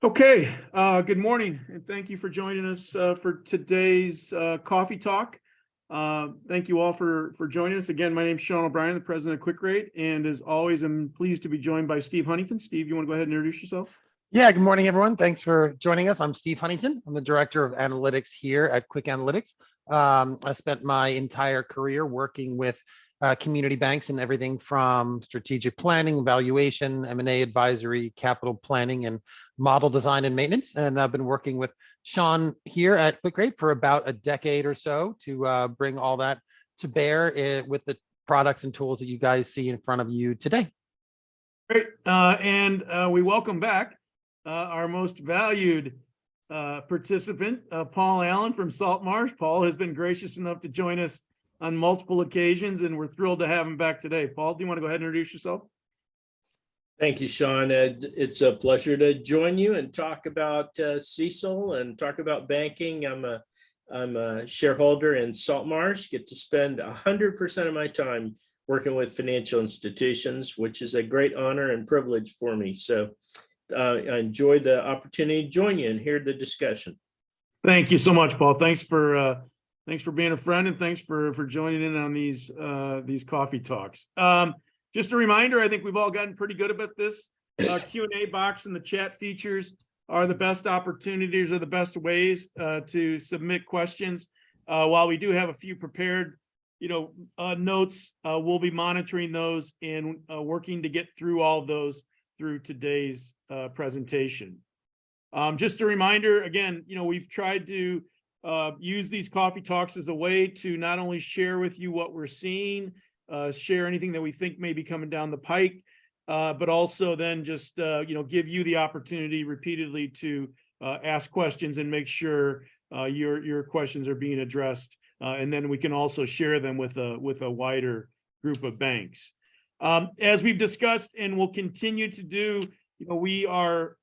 Okay, good morning, and thank you for joining us for today's coffee talk. Thank you all for joining us. Again, my name is Sean O'Brien, the president of QuickRate, and as always, I'm pleased to be joined by Steve Huntington. Steve, you want to go ahead and introduce yourself? Yeah, good morning, everyone. Thanks for joining us. I'm Steve Huntington. I'm the director of analytics here at QwickAnalytics. I spent my entire career working with community banks and everything from strategic planning, valuation, M&A advisory, capital planning, and model design and maintenance. And I've been working with Sean here at QuickRate for about a decade or so to bring all that to bear with the products and tools that you guys see in front of you today. Great, and we welcome back our most valued participant, Paul Allen from Salt Marsh. Paul has been gracious enough to join us on multiple occasions, and we're thrilled to have him back today. Paul, do you want to go ahead and introduce yourself? Thank you, Sean. It's a pleasure to join you and talk about CECL and talk about banking. I'm a shareholder in Salt Marsh, get to spend 100% of my time working with financial institutions, which is a great honor and privilege for me. So I enjoyed the opportunity to join you and hear the discussion. Thank you so much, Paul. Thanks for being a friend, and thanks for joining in on these coffee talks. Just a reminder, I think we've all gotten pretty good about this. Q&A box and the chat features are the best opportunities or the best ways to submit questions. While we do have a few prepared, notes, we'll be monitoring those and working to get through all of those through today's presentation. Just a reminder, again, we've tried to use these coffee talks as a way to not only share with you what we're seeing, share anything that we think may be coming down the pike, but also then just give you the opportunity repeatedly to ask questions and make sure your questions are being addressed, and then we can also share them with a wider group of banks. As we've discussed and will continue to do, we are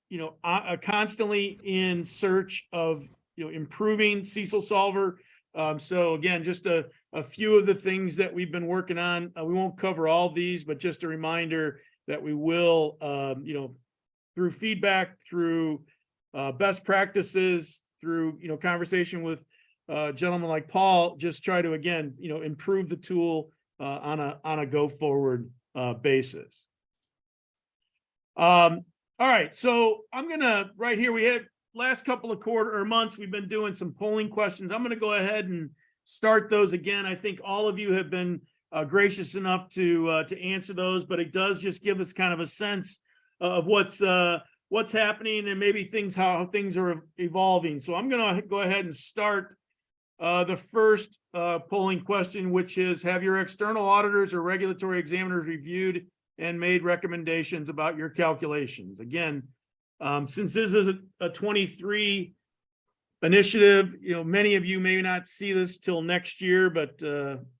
constantly in search of improving CECLSolver. So again, just a few of the things that we've been working on. We won't cover all of these, but just a reminder that we will, through feedback, through best practices, through conversation with gentlemen like Paul, just try to again improve the tool on a go forward basis. All right, so I'm gonna right here. We had last couple of quarter or months, we've been doing some polling questions. I'm going to go ahead and start those again. I think all of you have been gracious enough to answer those, but it does just give us kind of a sense of what's happening and maybe how things are evolving. So I'm going to go ahead and start the first polling question, which is: have your external auditors or regulatory examiners reviewed and made recommendations about your calculations? Again, since this is a 23 initiative, many of you may not see this till next year, but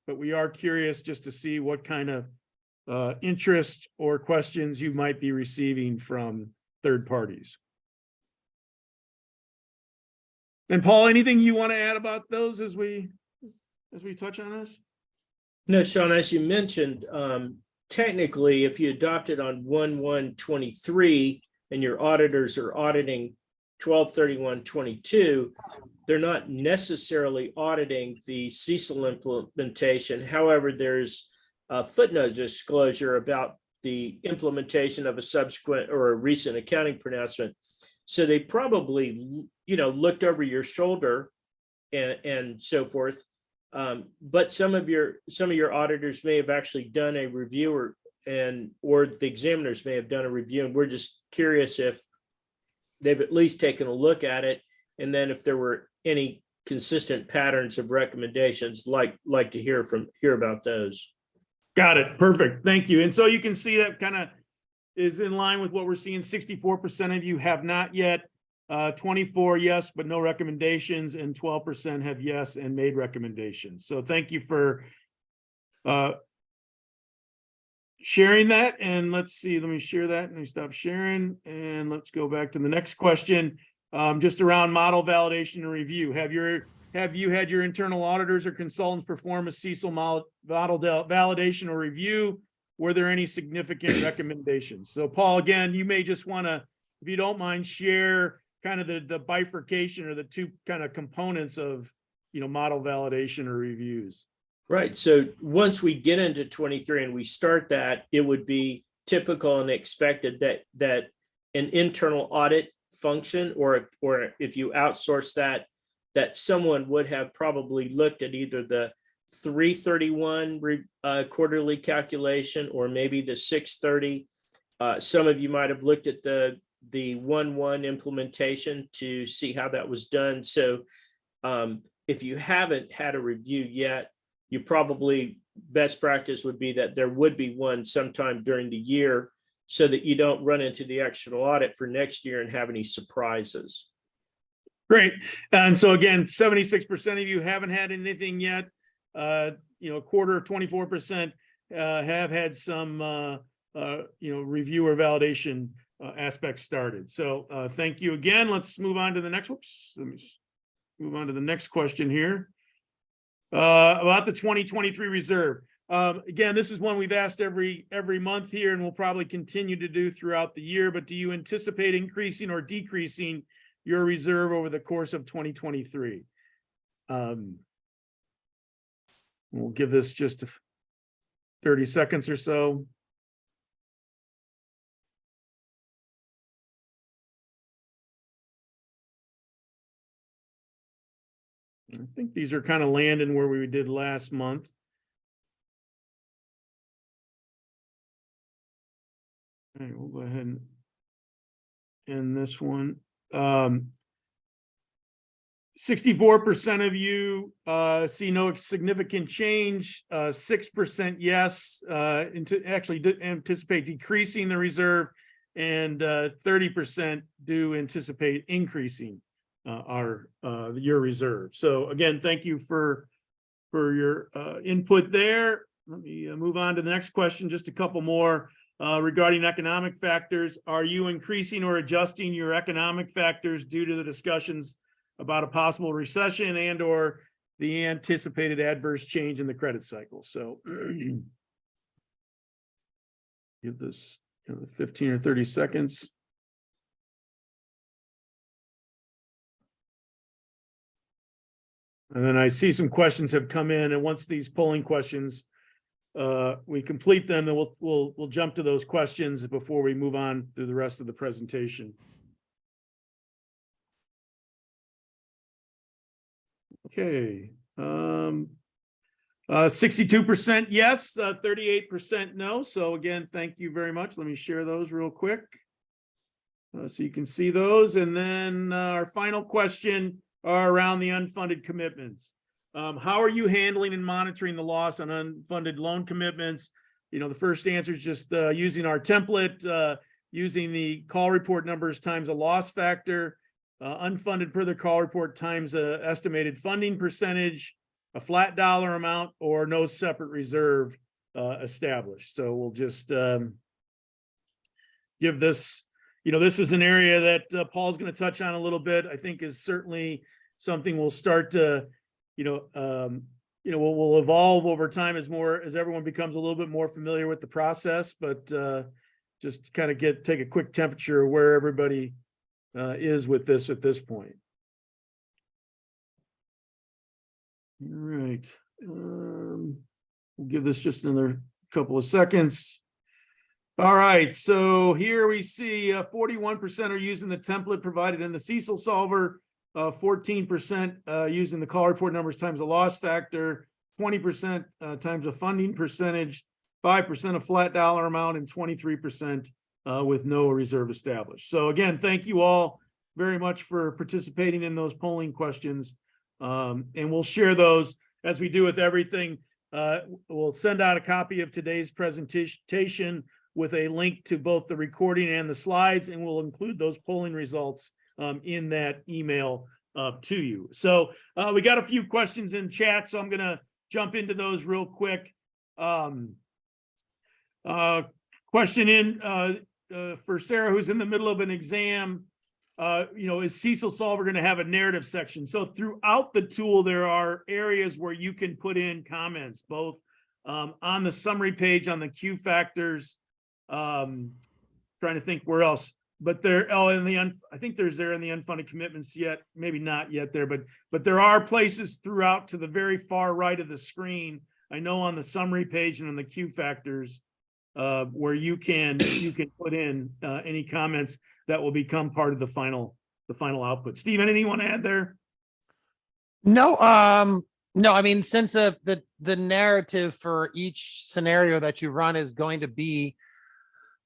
we are curious just to see what kind of interest or questions you might be receiving from third parties. And Paul, anything you want to add about those as we touch on this? No, Sean, as you mentioned, technically, if you adopt it on 1/1/23, and your auditors are auditing 12/31/22, they're not necessarily auditing the CECL implementation. However, there's a footnote disclosure about the implementation of a subsequent or a recent accounting pronouncement. So they probably, looked over your shoulder and so forth. But some of your auditors may have actually done a review or the examiners may have done a review, and we're just curious if they've at least taken a look at it, and then if there were any consistent patterns of recommendations, like to hear about those. Got it. Perfect. Thank you. And so you can see that kind of is in line with what we're seeing. 64% of you have not yet, 24 yes, but no recommendations, and 12% have yes and made recommendations. So thank you for sharing that. And let's see, let me share that. Let me stop sharing and let's go back to the next question. Just around model validation and review. Have you had your internal auditors or consultants perform a CECL model validation or review? Were there any significant recommendations? So Paul, again, you may just want to if you don't mind, share kind of the bifurcation or the two kind of components of, model validation or reviews. Right. So once we get into 23 and we start that, it would be typical and expected that an internal audit function, or if you outsource that someone would have probably looked at either the 331 quarterly calculation or maybe the 630. Some of you might have looked at the 1/1 implementation to see how that was done. So if you haven't had a review yet, you probably, best practice would be that there would be one sometime during the year so that you don't run into the external audit for next year and have any surprises. Great. And so again, 76% of you haven't had anything yet. A quarter, 24% have had some, review or validation aspects started. So thank you again. Let's move on to the next. Whoops. Let me move on to the next question here. About the 2023 reserve. Again, this is one we've asked every month here, and we'll probably continue to do throughout the year, but do you anticipate increasing or decreasing your reserve over the course of 2023? We'll give this just 30 seconds or so. I think these are kind of landing where we did last month. All right, we'll go ahead and end this one. 64% of you see no significant change. 6% yes, anticipate decreasing the reserve, and 30% do anticipate increasing your reserve. So again, thank you for your input there. Let me move on to the next question. Just a couple more regarding economic factors. Are you increasing or adjusting your economic factors due to the discussions about a possible recession and or the anticipated adverse change in the credit cycle? So give this 15 or 30 seconds. And then I see some questions have come in, and once these polling questions we complete them, then we'll jump to those questions before we move on through the rest of the presentation. Okay. 62% yes, 38% no. So again, thank you very much. Let me share those real quick so you can see those. And then our final question are around the unfunded commitments. How are you handling and monitoring the loss on unfunded loan commitments? The first answer is just using our template, using the call report numbers times a loss factor, unfunded per the call report times estimated funding percentage, a flat dollar amount, or no separate reserve established. So we'll just give this, this is an area that Paul's going to touch on a little bit. I think is certainly something we'll start to, will evolve over time as everyone becomes a little bit more familiar with the process, but just kind of take a quick temperature of where everybody is with this at this point. All right. We'll give this just another couple of seconds. All right. So here we see 41% are using the template provided in the CECLSolver, 14% using the call report numbers times the loss factor, 20% times the funding percentage, 5% a flat dollar amount, and 23% with no reserve established. So again, thank you all very much for participating in those polling questions. And we'll share those as we do with everything. We'll send out a copy of today's presentation with a link to both the recording and the slides, and we'll include those polling results in that email to you. So we got a few questions in chat, so I'm going to jump into those real quick. Question in for Sarah, who's in the middle of an exam. Is CECLSolver going to have a narrative section? So throughout the tool, there are areas where you can put in comments, both on the summary page on the Q factors. Trying to think where else. but there, I think there's there in the unfunded commitments yet, maybe not yet there, but there are places throughout to the very far right of the screen. I know on the summary page and on the Q factors, where you can put in any comments that will become part of the final output. Steve, anything you want to add there? No, no, I mean, since the narrative for each scenario that you run is going to be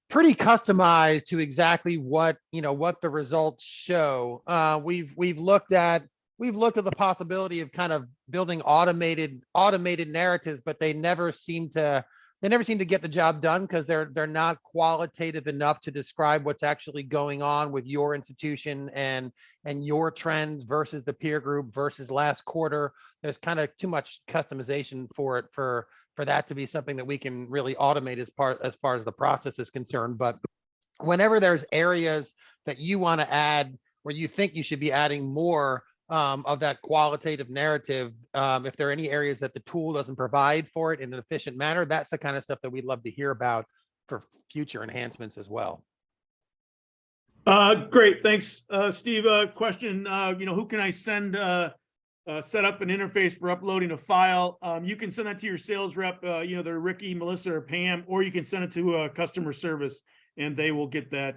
pretty customized to exactly what, what the results show. We've looked at the possibility of kind of building automated narratives, but they never seem to get the job done because they're not qualitative enough to describe what's actually going on with your institution and your trends versus the peer group versus last quarter. There's kind of too much customization for it for that to be something that we can really automate as far as the process is concerned. But whenever there's areas that you want to add where you think you should be adding more of that qualitative narrative, if there are any areas that the tool doesn't provide for it in an efficient manner, that's the kind of stuff that we'd love to hear about for future enhancements as well. Great, thanks, Steve. Question, who can I send set up an interface for uploading a file? You can send that to your sales rep, they're Ricky, Melissa, or Pam, or you can send it to customer service and they will get that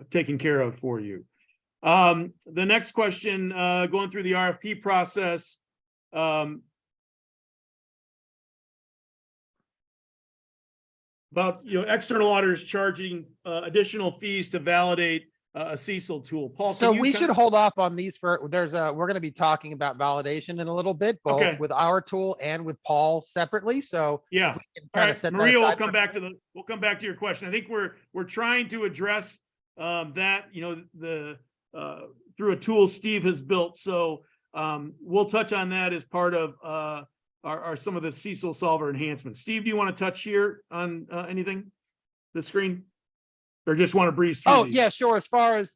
taken care of for you. The next question, going through the RFP process. About, external auditors charging additional fees to validate a CECL tool. Paul, so we should hold off on these for we're going to be talking about validation in a little bit, both with our tool and with Paul separately. So yeah, all right. Maria, we'll come back to your question. I think we're trying to address that, through a tool Steve has built. So we'll touch on that as part of our some of the CECLSolver enhancements. Steve, do you want to touch here on anything, the screen? Or just want to breeze through? Oh, yeah, sure. As far as,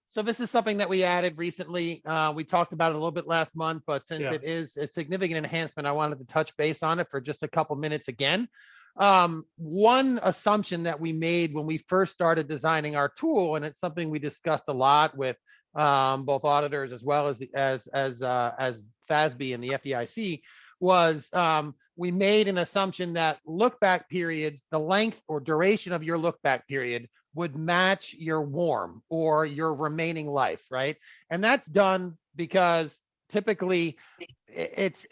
so this is something that we added recently. We talked about it a little bit last month, but since it is a significant enhancement, I wanted to touch base on it for just a couple minutes again. One assumption that we made when we first started designing our tool, and it's something we discussed a lot with both auditors as well as FASB and the FDIC, was we made an assumption that look back periods, the length or duration of your look back period would match your WARM or your remaining life, right? And that's done because typically it's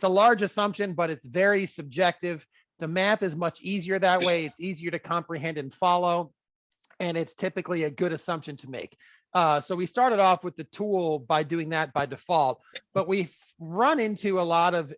a large assumption, but it's very subjective. The math is much easier that way. It's easier to comprehend and follow, and it's typically a good assumption to make. So we started off with the tool by doing that by default, but we've run into a lot of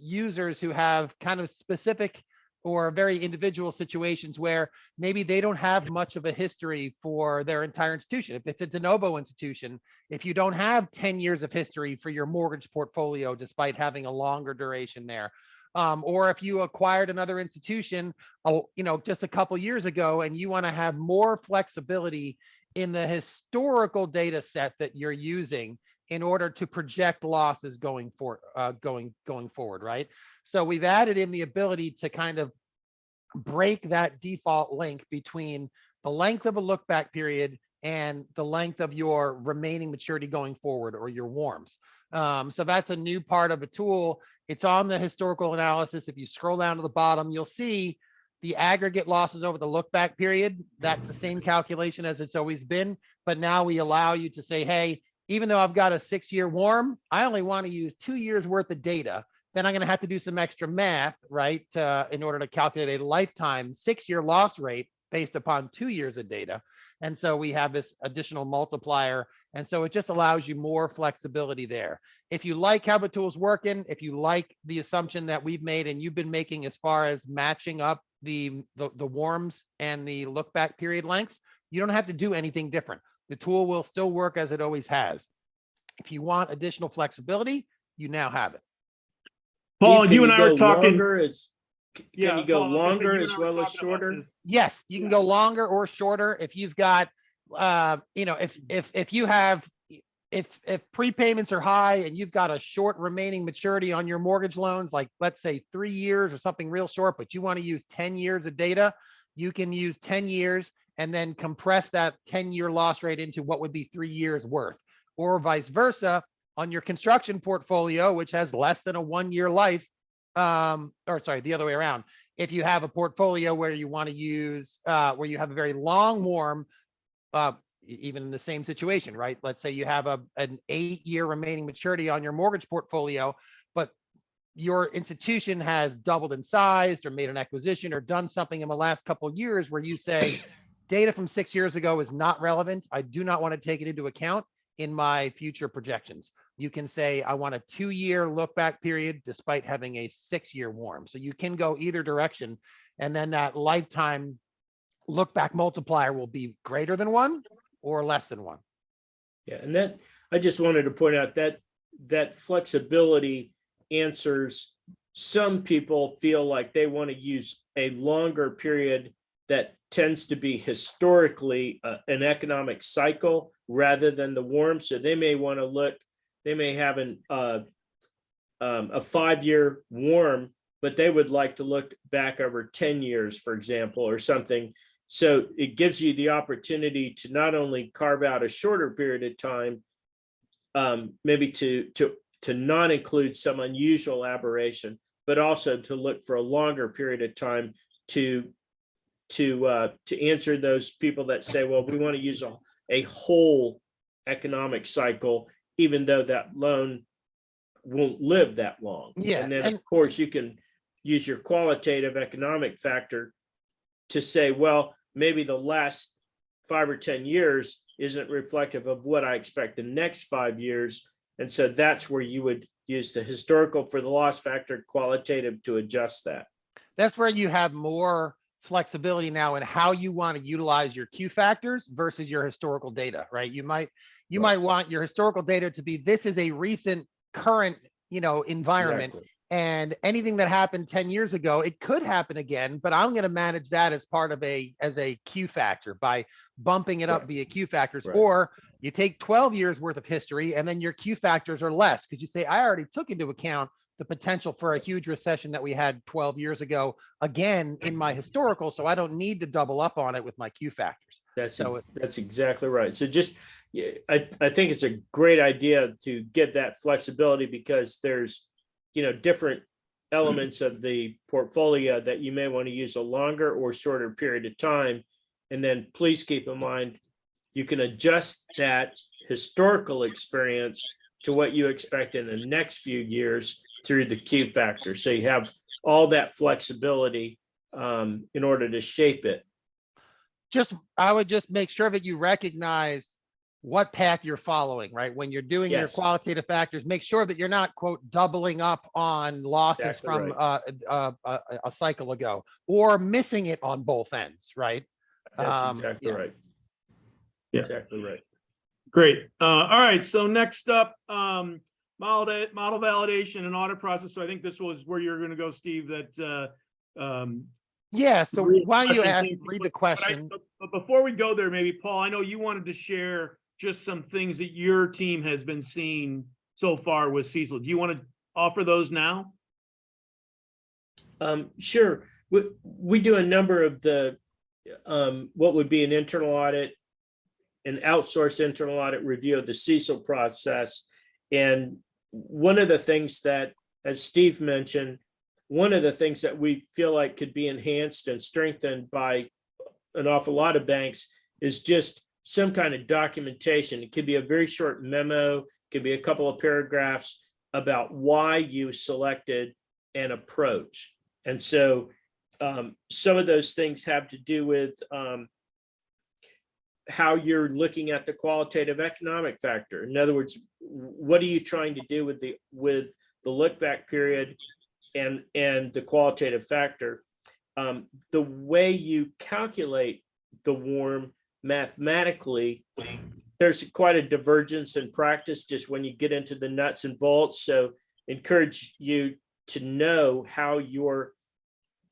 users who have kind of specific or very individual situations where maybe they don't have much of a history for their entire institution. If it's a de novo institution, if you don't have 10 years of history for your mortgage portfolio, despite having a longer duration there, or if you acquired another institution, just a couple years ago, and you want to have more flexibility in the historical data set that you're using in order to project losses going forward, right? So we've added in the ability to kind of break that default link between the length of a look back period and the length of your remaining maturity going forward, or your WARMs. So that's a new part of a tool. It's on the historical analysis. If you scroll down to the bottom, you'll see the aggregate losses over the look back period. That's the same calculation as it's always been, but now we allow you to say, hey, even though I've got a 6-year WARM, I only want to use 2 years worth of data. Then I'm going to have to do some extra math, right, in order to calculate a lifetime 6-year loss rate based upon 2 years of data. And so we have this additional multiplier. And so it just allows you more flexibility there. If you like how the tool's working, if you like the assumption that we've made and you've been making as far as matching up the WARMs and the look back period lengths, you don't have to do anything different. The tool will still work as it always has. If you want additional flexibility, you now have it. Paul, you and I were talking. Can you go longer as well as shorter? Yes, you can go longer or shorter. If you've got, if you have, if prepayments are high and you've got a short remaining maturity on your mortgage loans, like let's say 3 years or something real short, but you want to use 10 years of data, you can use 10 years and then compress that 10-year loss rate into what would be 3 years worth, or vice versa on your construction portfolio, which has less than a 1-year life. Or sorry, the other way around. If you have a portfolio where you want to use, where you have a very long warm, even in the same situation, right? Let's say you have an 8-year remaining maturity on your mortgage portfolio, but your institution has doubled in size or made an acquisition or done something in the last couple of years where you say data from 6 years ago is not relevant. I do not want to take it into account in my future projections. You can say, I want a 2-year look back period despite having a 6-year warm. So you can go either direction. And then that lifetime look back multiplier will be greater than 1 or less than 1. Yeah, and that I just wanted to point out that that flexibility answers some people feel like they want to use a longer period that tends to be historically an economic cycle rather than the warm. So they may want to look, they may have a 5-year warm, but they would like to look back over 10 years, for example, or something. So it gives you the opportunity to not only carve out a shorter period of time, maybe to not include some unusual aberration, but also to look for a longer period of time to answer those people that say, well, we want to use a whole economic cycle, even though that loan won't live that long. Yeah, And then and- of course you can use your qualitative economic factor to say, well, maybe the last 5 or 10 years isn't reflective of what I expect the next 5 years. And so that's where you would use the historical for the loss factor, qualitative to adjust that. That's where you have more flexibility now in how you want to utilize your Q factors versus your historical data, right? You might want your historical data to be, this is a recent current, environment. Exactly. And anything that happened 10 years ago, it could happen again, but I'm going to manage that as part of as a Q factor by bumping it up Right. via Q factors. Right. Or you take 12 years worth of history and then your Q factors are less because you say, I already took into account the potential for a huge recession that we had 12 years ago again in my historical, so I don't need to double up on it with my Q factors. That's exactly right. So just, I think it's a great idea to give that flexibility because there's, different elements of the portfolio that you may want to use a longer or shorter period of time. And then please keep in mind, you can adjust that historical experience to what you expect in the next few years through the Q factor. So you have all that flexibility in order to shape it. I would just make sure that you recognize what path you're following, right? When you're doing your Yes. qualitative factors, make sure that you're not, quote, doubling up on losses Exactly from a cycle ago or missing it on both ends, right? That's exactly Yeah. right. Yeah. Exactly right. Great. All right. So next up, model validation and audit process. So I think this was where you're going to go, Steve, that Yeah, so real why don't you question came read from- the question? But before we go there, maybe Paul, I know you wanted to share just some things that your team has been seeing so far with CECL. Do you want to offer those now? Sure. We do a number of the what would be an internal audit, an outsourced internal audit review of the CECL process. And one of the things that, as Steve mentioned, one of the things that we feel like could be enhanced and strengthened by an awful lot of banks is just some kind of documentation. It could be a very short memo, it could be a couple of paragraphs about why you selected an approach. And so some of those things have to do with how you're looking at the qualitative economic factor. In other words, what are you trying to do with the look back period and the qualitative factor? The way you calculate the warm mathematically, there's quite a divergence in practice just when you get into the nuts and bolts. So encourage you to know how your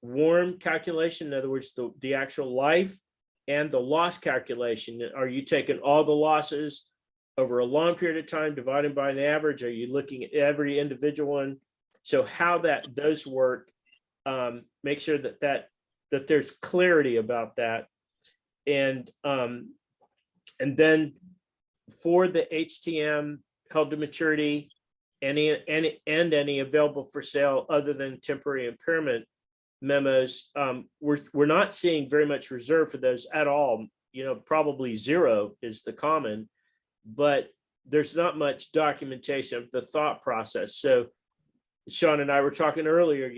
warm calculation, in other words, the actual life and the loss calculation, are you taking all the losses over a long period of time, dividing by an average? Are you looking at every individual one? So how those work, make sure that there's clarity about that. And then for the HTM held to maturity, any available for sale other than temporary impairment memos, we're not seeing very much reserve for those at all. Probably zero is the common, but there's not much documentation of the thought process. So Sean and I were talking earlier,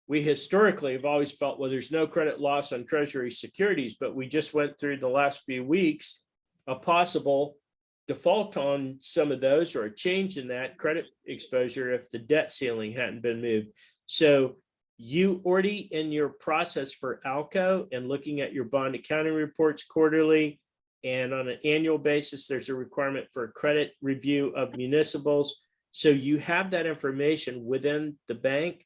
we historically have always felt, well, there's no credit loss on treasury securities, but we just went through the last few weeks a possible default on some of those, or a change in that credit exposure if the debt ceiling hadn't been moved. So you already, in your process for ALCO and looking at your bond accounting reports quarterly and on an annual basis, there's a requirement for a credit review of municipals. So you have that information within the bank.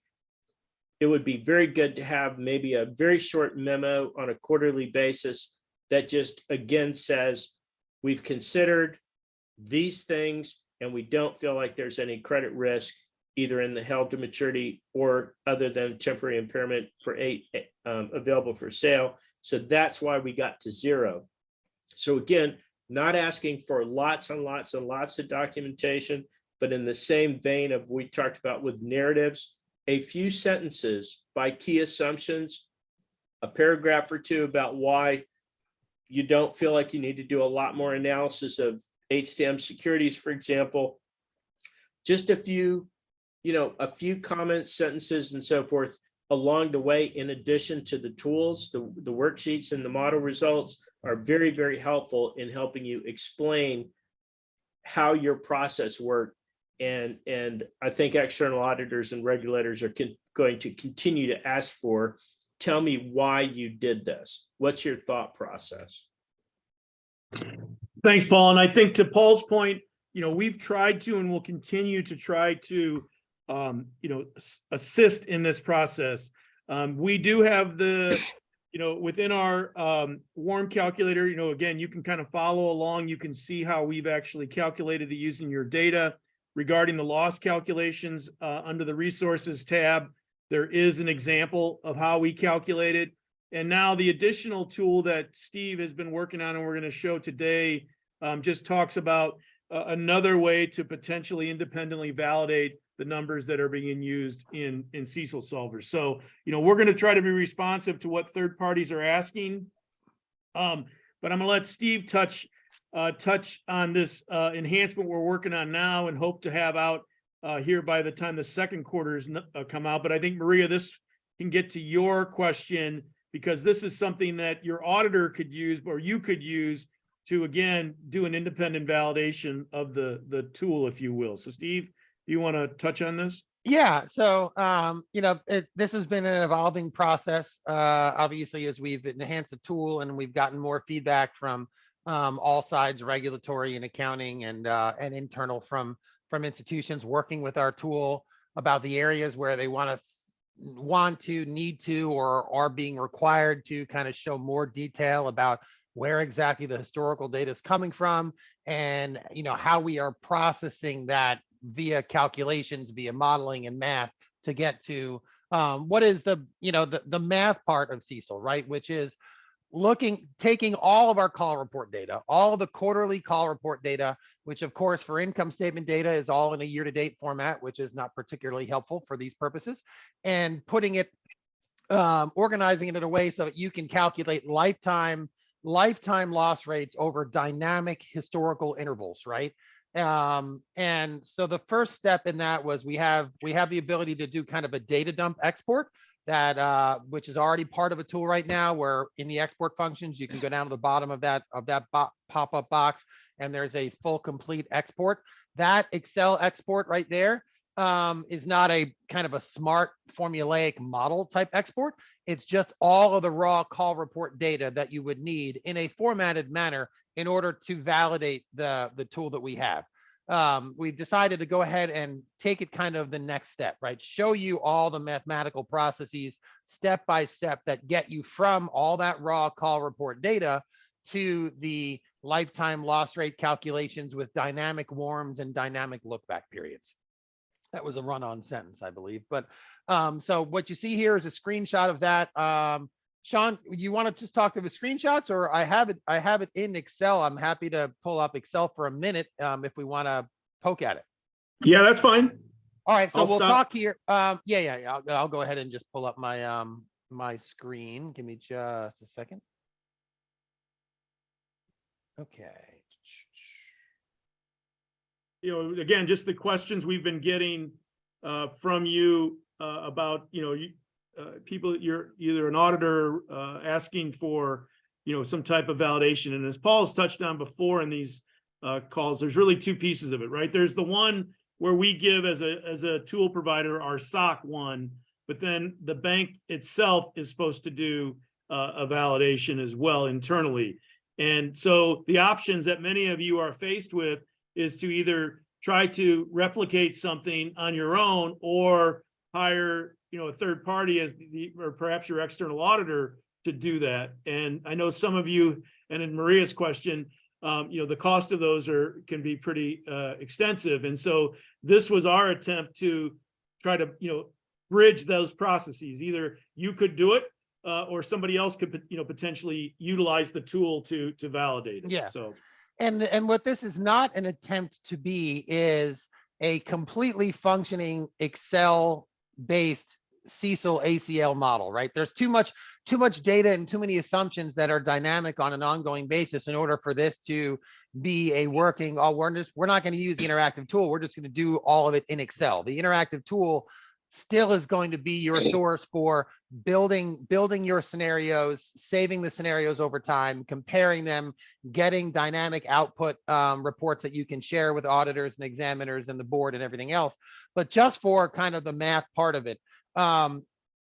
It would be very good to have maybe a very short memo on a quarterly basis that just again says, we've considered these things and we don't feel like there's any credit risk either in the held to maturity or other than temporary impairment for available for sale. So that's why we got to zero. So again, not asking for lots and lots and lots of documentation, but in the same vein of we talked about with narratives, a few sentences by key assumptions, a paragraph or two about why you don't feel like you need to do a lot more analysis of HTM securities, for example. Just a few comments, sentences, and so forth along the way, in addition to the tools, the worksheets and the model results are very, very helpful in helping you explain how your process worked. And I think external auditors and regulators are going to continue to ask for, tell me why you did this. What's your thought process? Thanks, Paul. And I think to Paul's point, we've tried to and will continue to try to, assist in this process. We do have the, within our WARM calculator, again, you can kind of follow along. You can see how we've actually calculated it using your data. Regarding the loss calculations under the resources tab, there is an example of how we calculate it. And now the additional tool that Steve has been working on and we're going to show today just talks about another way to potentially independently validate the numbers that are being used in CECLSolver. So, we're going to try to be responsive to what third parties are asking. But I'm going to let Steve touch on this enhancement we're working on now and hope to have out here by the time the second quarters come out. But I think, Maria, this can get to your question, because this is something that your auditor could use, or you could use to, again, do an independent validation of the tool, if you will. So Steve, do you want to touch on this? Yeah, so this has been an evolving process, obviously, as we've enhanced the tool and we've gotten more feedback from all sides, regulatory and accounting and internal from institutions working with our tool about the areas where they need to, or are being required to kind of show more detail about where exactly the historical data is coming from, and how we are processing that via calculations, via modeling and math to get to what is the math part of CECL, right? Which is taking all of our call report data, all of the quarterly call report data, which of course for income statement data is all in a year-to-date format, which is not particularly helpful for these purposes, and putting it, organizing it in a way so that you can calculate lifetime loss rates over dynamic historical intervals, right? And so the first step in that was we have the ability to do kind of a data dump export that which is already part of a tool right now, where in the export functions you can go down to the bottom of that pop-up box and there's a full complete export. That Excel export right there is not a kind of a smart formulaic model type export. It's just all of the raw call report data that you would need in a formatted manner in order to validate the tool that we have. We've decided to go ahead and take it kind of the next step, right? Show you all the mathematical processes step by step that get you from all that raw call report data to the lifetime loss rate calculations with dynamic WARMs and dynamic look back periods. That was a run-on sentence, I believe. But so what you see here is a screenshot of that. Sean, you want to just talk to the screenshots, or I have it in Excel. I'm happy to pull up Excel for a minute if we want to poke at it. Yeah, that's fine. All right, so I'll we'll stop. talk here. Yeah. I'll go ahead and just pull up my my screen. Give me just a second. Okay. You know, again, just the questions we've been getting from you about, you know, people, you're either an auditor asking for, you know, some type of validation. And as Paul has touched on before in these calls, there's really two pieces of it, right? There's the one where we give as a tool provider our SOC one, but then the bank itself is supposed to do a validation as well internally. And so the options that many of you are faced with is to either try to replicate something on your own or hire, you know, a third party as or perhaps your external auditor to do that. And I know some of you, and in Maria's question, you know, the cost of those can be pretty extensive. And so this was our attempt to try to, you know, bridge those processes. Either you could do it or somebody else could, you know, potentially utilize the tool to validate it. Yeah. So. And what this is not an attempt to be is a completely functioning Excel-based CECL ACL model, right? There's too much data and too many assumptions that are dynamic on an ongoing basis in order for this to be a working, we're not going to use the interactive tool. We're just going to do all of it in Excel. The interactive tool still is going to be your source for building your scenarios, saving the scenarios over time, comparing them, getting dynamic output reports that you can share with auditors and examiners and the board and everything else. But just for kind of the math part of it,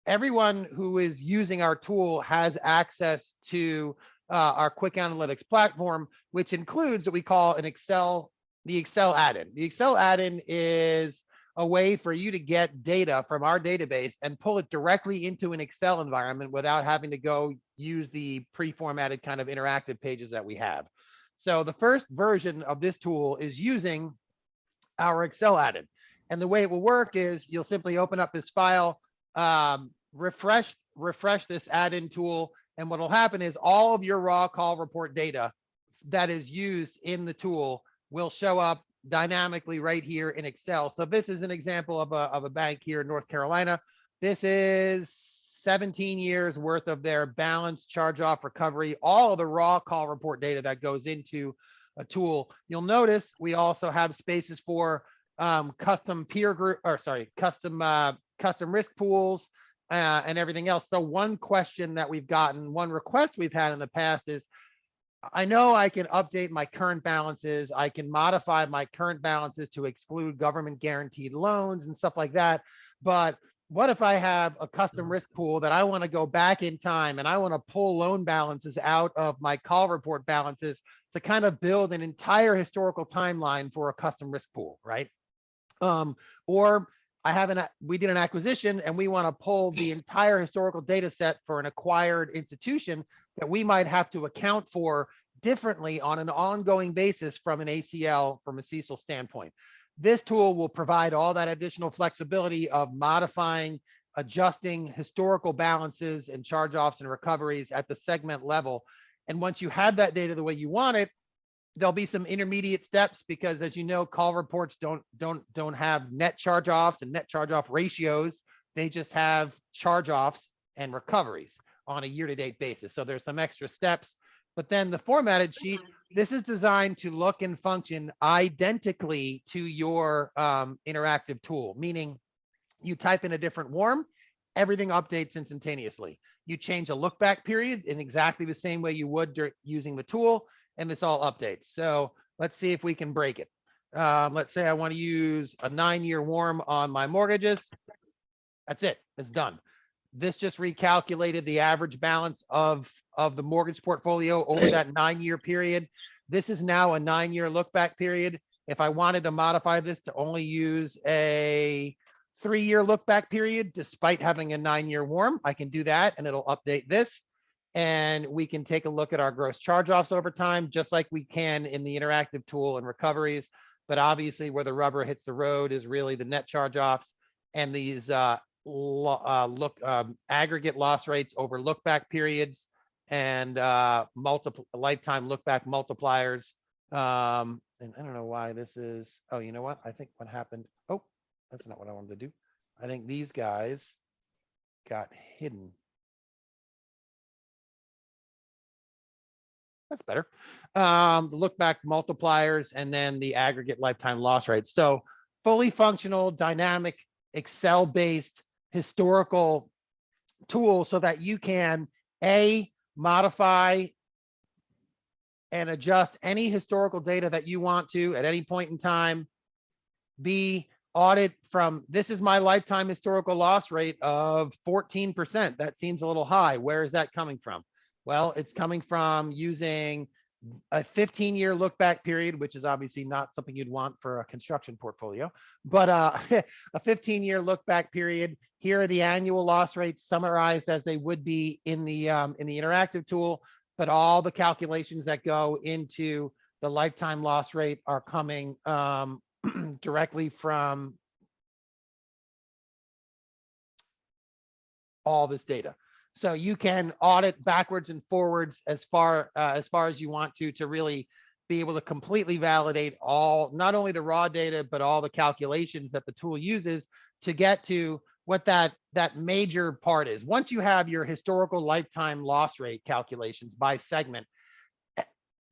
everyone who is using our tool has access to our QwickAnalytics platform, which includes what we call the Excel add-in. The Excel add-in is a way for you to get data from our database and pull it directly into an Excel environment without having to go use the pre-formatted kind of interactive pages that we have. So the first version of this tool is using our Excel add-in. And the way it will work is you'll simply open up this file, refresh this add-in tool, and what will happen is all of your raw call report data that is used in the tool will show up dynamically right here in Excel. So this is an example of a bank here in North Carolina. This is 17 years worth of their balance, charge-off, recovery, all of the raw call report data that goes into a tool. You'll notice we also have spaces for custom peer group, or sorry, custom risk pools and everything else. So one question that we've gotten, one request we've had in the past is, I know I can update my current balances. I can modify my current balances to exclude government guaranteed loans and stuff like that. But what if I have a custom risk pool that I want to go back in time and I want to pull loan balances out of my call report balances to kind of build an entire historical timeline for a custom risk pool, right? Or we did an acquisition and we want to pull the entire historical data set for an acquired institution that we might have to account for differently on an ongoing basis from an ACL, from a CECL standpoint. This tool will provide all that additional flexibility of modifying, adjusting historical balances and charge-offs and recoveries at the segment level. And once you have that data the way you want it, there'll be some intermediate steps because, as you know, call reports don't have net charge-offs and net charge-off ratios. They just have charge-offs and recoveries on a year-to-date basis. So there's some extra steps. But then the formatted sheet, this is designed to look and function identically to your interactive tool, meaning you type in a different WARM, everything updates instantaneously. You change a look back period in exactly the same way you would using the tool, and this all updates. So let's see if we can break it. Let's say I want to use a 9-year WARM on my mortgages. That's it, it's done. This just recalculated the average balance of the mortgage portfolio over that 9-year period. This is now a 9-year look back period. If I wanted to modify this to only use a 3-year look back period, despite having a 9-year WARM, I can do that and it'll update this. And we can take a look at our gross charge-offs over time, just like we can in the interactive tool and recoveries. But obviously where the rubber hits the road is really the net charge-offs and these aggregate loss rates over look back periods and multiple lifetime look back multipliers. And I don't know why this is. Oh, you know what? I think what happened. Oh, that's not what I wanted to do. I think these guys got hidden. That's better. The look back multipliers and then the aggregate lifetime loss rate. So fully functional, dynamic, Excel-based historical tool so that you can modify and adjust any historical data that you want to at any point in time. B, audit from, this is my lifetime historical loss rate of 14%. That seems a little high. Where is that coming from? Well, it's coming from using a 15-year look back period, which is obviously not something you'd want for a construction portfolio, but a 15-year look back period. Here are the annual loss rates summarized as they would be in the interactive tool, but all the calculations that go into the lifetime loss rate are coming directly from all this data. So you can audit backwards and forwards as far as you want to really be able to completely validate all, not only the raw data, but all the calculations that the tool uses to get to what that major part is. Once you have your historical lifetime loss rate calculations by segment,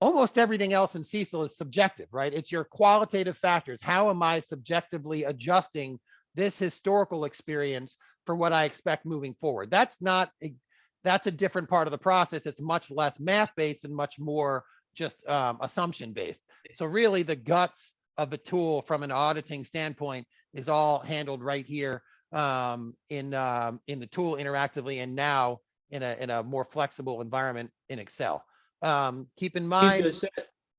almost everything else in CECL is subjective, right? It's your qualitative factors. How am I subjectively adjusting this historical experience for what I expect moving forward? That's a different part of the process. It's much less math-based and much more just assumption-based. So really the guts of the tool from an auditing standpoint is all handled right here in the tool interactively, and now in a more flexible environment in Excel. Keep in mind,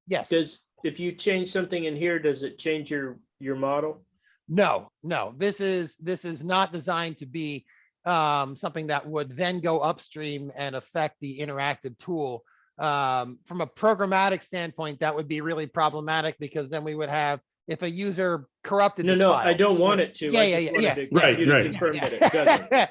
yes. If you change something in here, does it change your model? No, this is not designed to be something that would then go upstream and affect the interactive tool. From a programmatic standpoint, that would be really problematic, because then we would have, if a user corrupted this file. I don't want it to. I just wanted to confirm that it doesn't.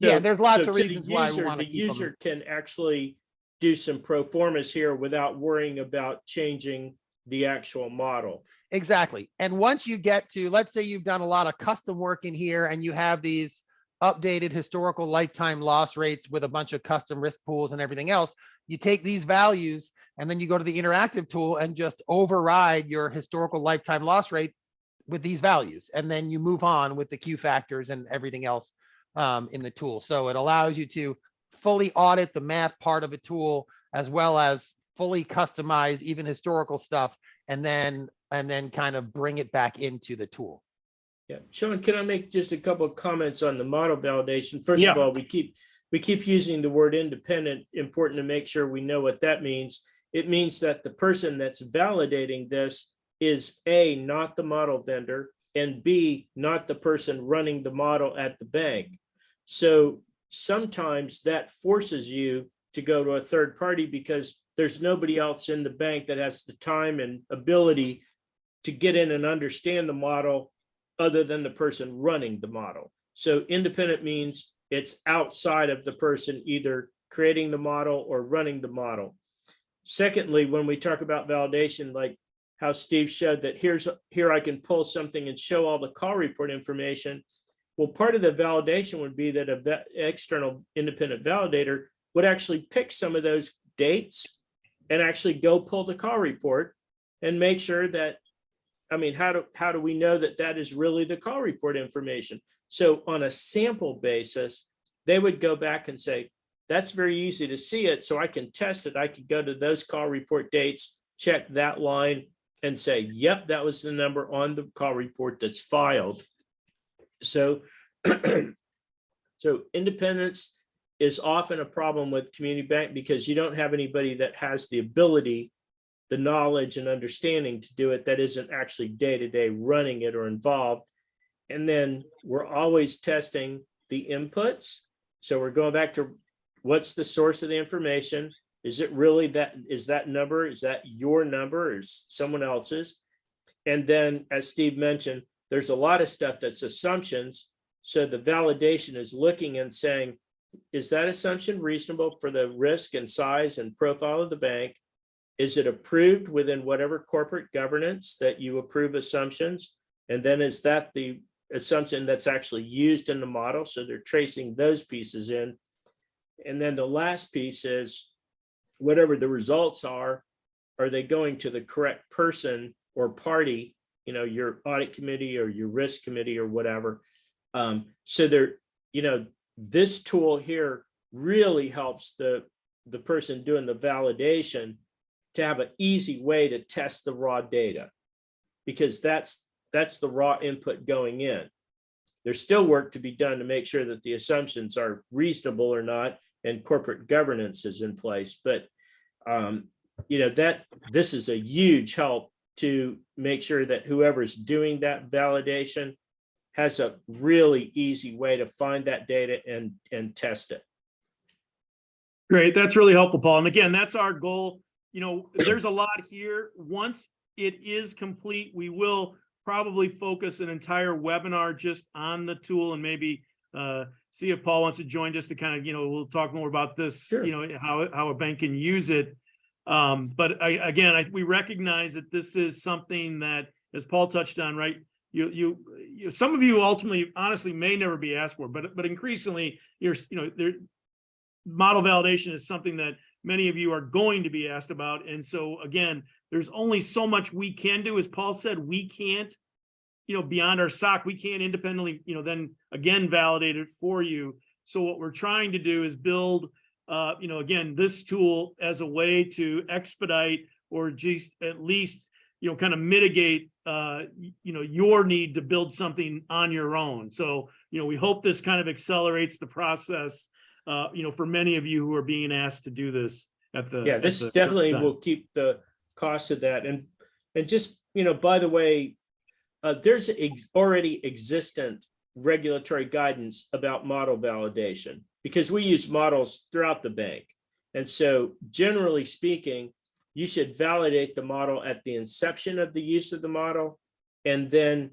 Yeah, there's lots of reasons why we want to keep them. The user can actually do some pro formas here without worrying about changing the actual model. Exactly. And once you get to, let's say you've done a lot of custom work in here and you have these updated historical lifetime loss rates with a bunch of custom risk pools and everything else, you take these values and then you go to the interactive tool and just override your historical lifetime loss rate with these values. And then you move on with the Q factors and everything else in the tool. So it allows you to fully audit the math part of a tool, as well as fully customize even historical stuff, and then kind of bring it back into the tool. Yeah, Sean, can I make just a couple of comments on the model validation? First of all, we keep using the word independent. Important to make sure we know what that means. It means that the person that's validating this is A, not the model vendor, and B, not the person running the model at the bank. So sometimes that forces you to go to a third party, because there's nobody else in the bank that has the time and ability to get in and understand the model other than the person running the model. So independent means it's outside of the person either creating the model or running the model. Secondly, when we talk about validation, like how Steve showed that here I can pull something and show all the call report information. Well, part of the validation would be that an external independent validator would actually pick some of those dates and actually go pull the call report and make sure that, I mean, how do we know that that is really the call report information? So on a sample basis, they would go back and say, that's very easy to see it, so I can test it. I could go to those call report dates, check that line, and say, yep, that was the number on the call report that's filed. So, so independence is often a problem with community bank, because you don't have anybody that has the ability, the knowledge and understanding to do it, that isn't actually day-to-day running it or involved. And then we're always testing the inputs. So we're going back to, what's the source of the information? Is it really that, is that number, is that your number, or is someone else's? And then, as Steve mentioned, there's a lot of stuff that's assumptions. So the validation is looking and saying, is that assumption reasonable for the risk and size and profile of the bank? Is it approved within whatever corporate governance that you approve assumptions? And then is that the assumption that's actually used in the model? So they're tracing those pieces in. And then the last piece is whatever the results are they going to the correct person or party, your audit committee or your risk committee or whatever. So they're, this tool here really helps the person doing the validation to have an easy way to test the raw data, because that's the raw input going in. There's still work to be done to make sure that the assumptions are reasonable or not, and corporate governance is in place. But this is a huge help to make sure that whoever's doing that validation has a really easy way to find that data and test it. Great. That's really helpful, Paul. And again, that's our goal. There's a lot here. Once it is complete, we will probably focus an entire webinar just on the tool, and maybe see if Paul wants to join just to kind of, we'll talk more about this, Sure. How a bank can use it. But we recognize that this is something that, as Paul touched on, right? You some of you ultimately, honestly, may never be asked for, but increasingly, model validation is something that many of you are going to be asked about. And so again, there's only so much we can do. As Paul said, we can't, beyond our SOC, we can't independently, then again, validate it for you. So what we're trying to do is build, again, this tool as a way to expedite or just at least, kind of mitigate, your need to build something on your own. So, we hope this kind of accelerates the process, for many of you who are being asked to do this at the. Yeah, this definitely will keep the cost of that. And just, by the way, there's already existent regulatory guidance about model validation, because we use models throughout the bank. And so generally speaking, you should validate the model at the inception of the use of the model. And then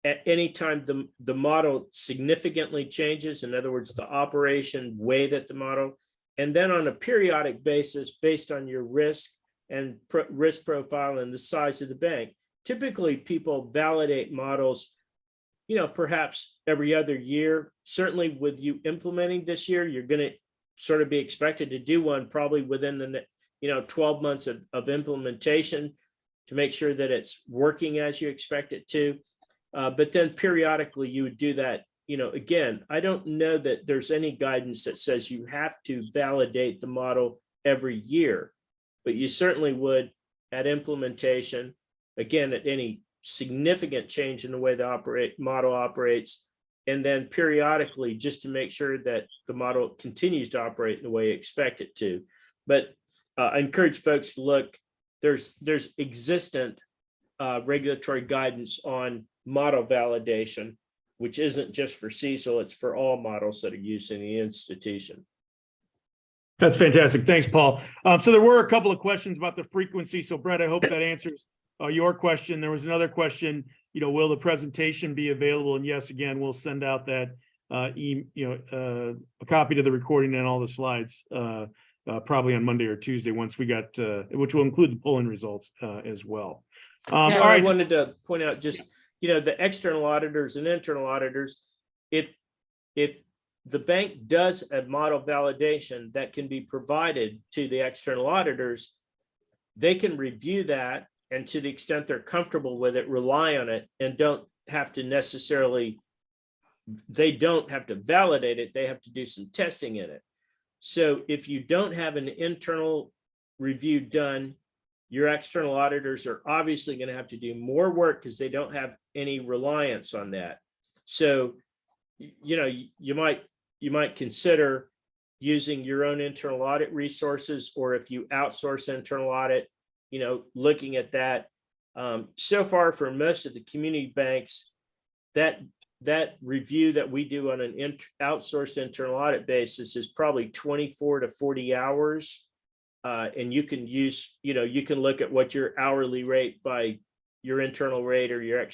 at any time the model significantly changes, in other words, the operation way that the model, and then on a periodic basis, based on your risk and risk profile and the size of the bank, typically people validate models, perhaps every other year. Certainly with you implementing this year, you're going to sort of be expected to do one probably within the 12 months of implementation to make sure that it's working as you expect it to. But then periodically you would do that. Again, I don't know that there's any guidance that says you have to validate the model every year, but you certainly would at implementation, again, at any significant change in the way the model operates, and then periodically just to make sure that the model continues to operate in the way you expect it to. But I encourage folks to look, there's existent regulatory guidance on model validation, which isn't just for CECL, it's for all models that are used in the institution. That's fantastic. Thanks, Paul. So there were a couple of questions about the frequency. So Brett, I hope that answers your question. There was another question, will the presentation be available? And yes, again, we'll send out that a copy to the recording and all the slides probably on Monday or Tuesday once we got, which will include the polling results as well. All right. I wanted to point out just, the external auditors and internal auditors, if the bank does a model validation that can be provided to the external auditors, they can review that, and to the extent they're comfortable with it, rely on it, and don't have to validate it. They have to do some testing in it. So if you don't have an internal review done, your external auditors are obviously going to have to do more work because they don't have any reliance on that. So, you might consider using your own internal audit resources, or if you outsource internal audit, looking at that. So far for most of the community banks, that review that we do on an outsourced internal audit basis is probably 24 to 40 hours. And you can use, you can look at what your hourly rate by your internal rate or your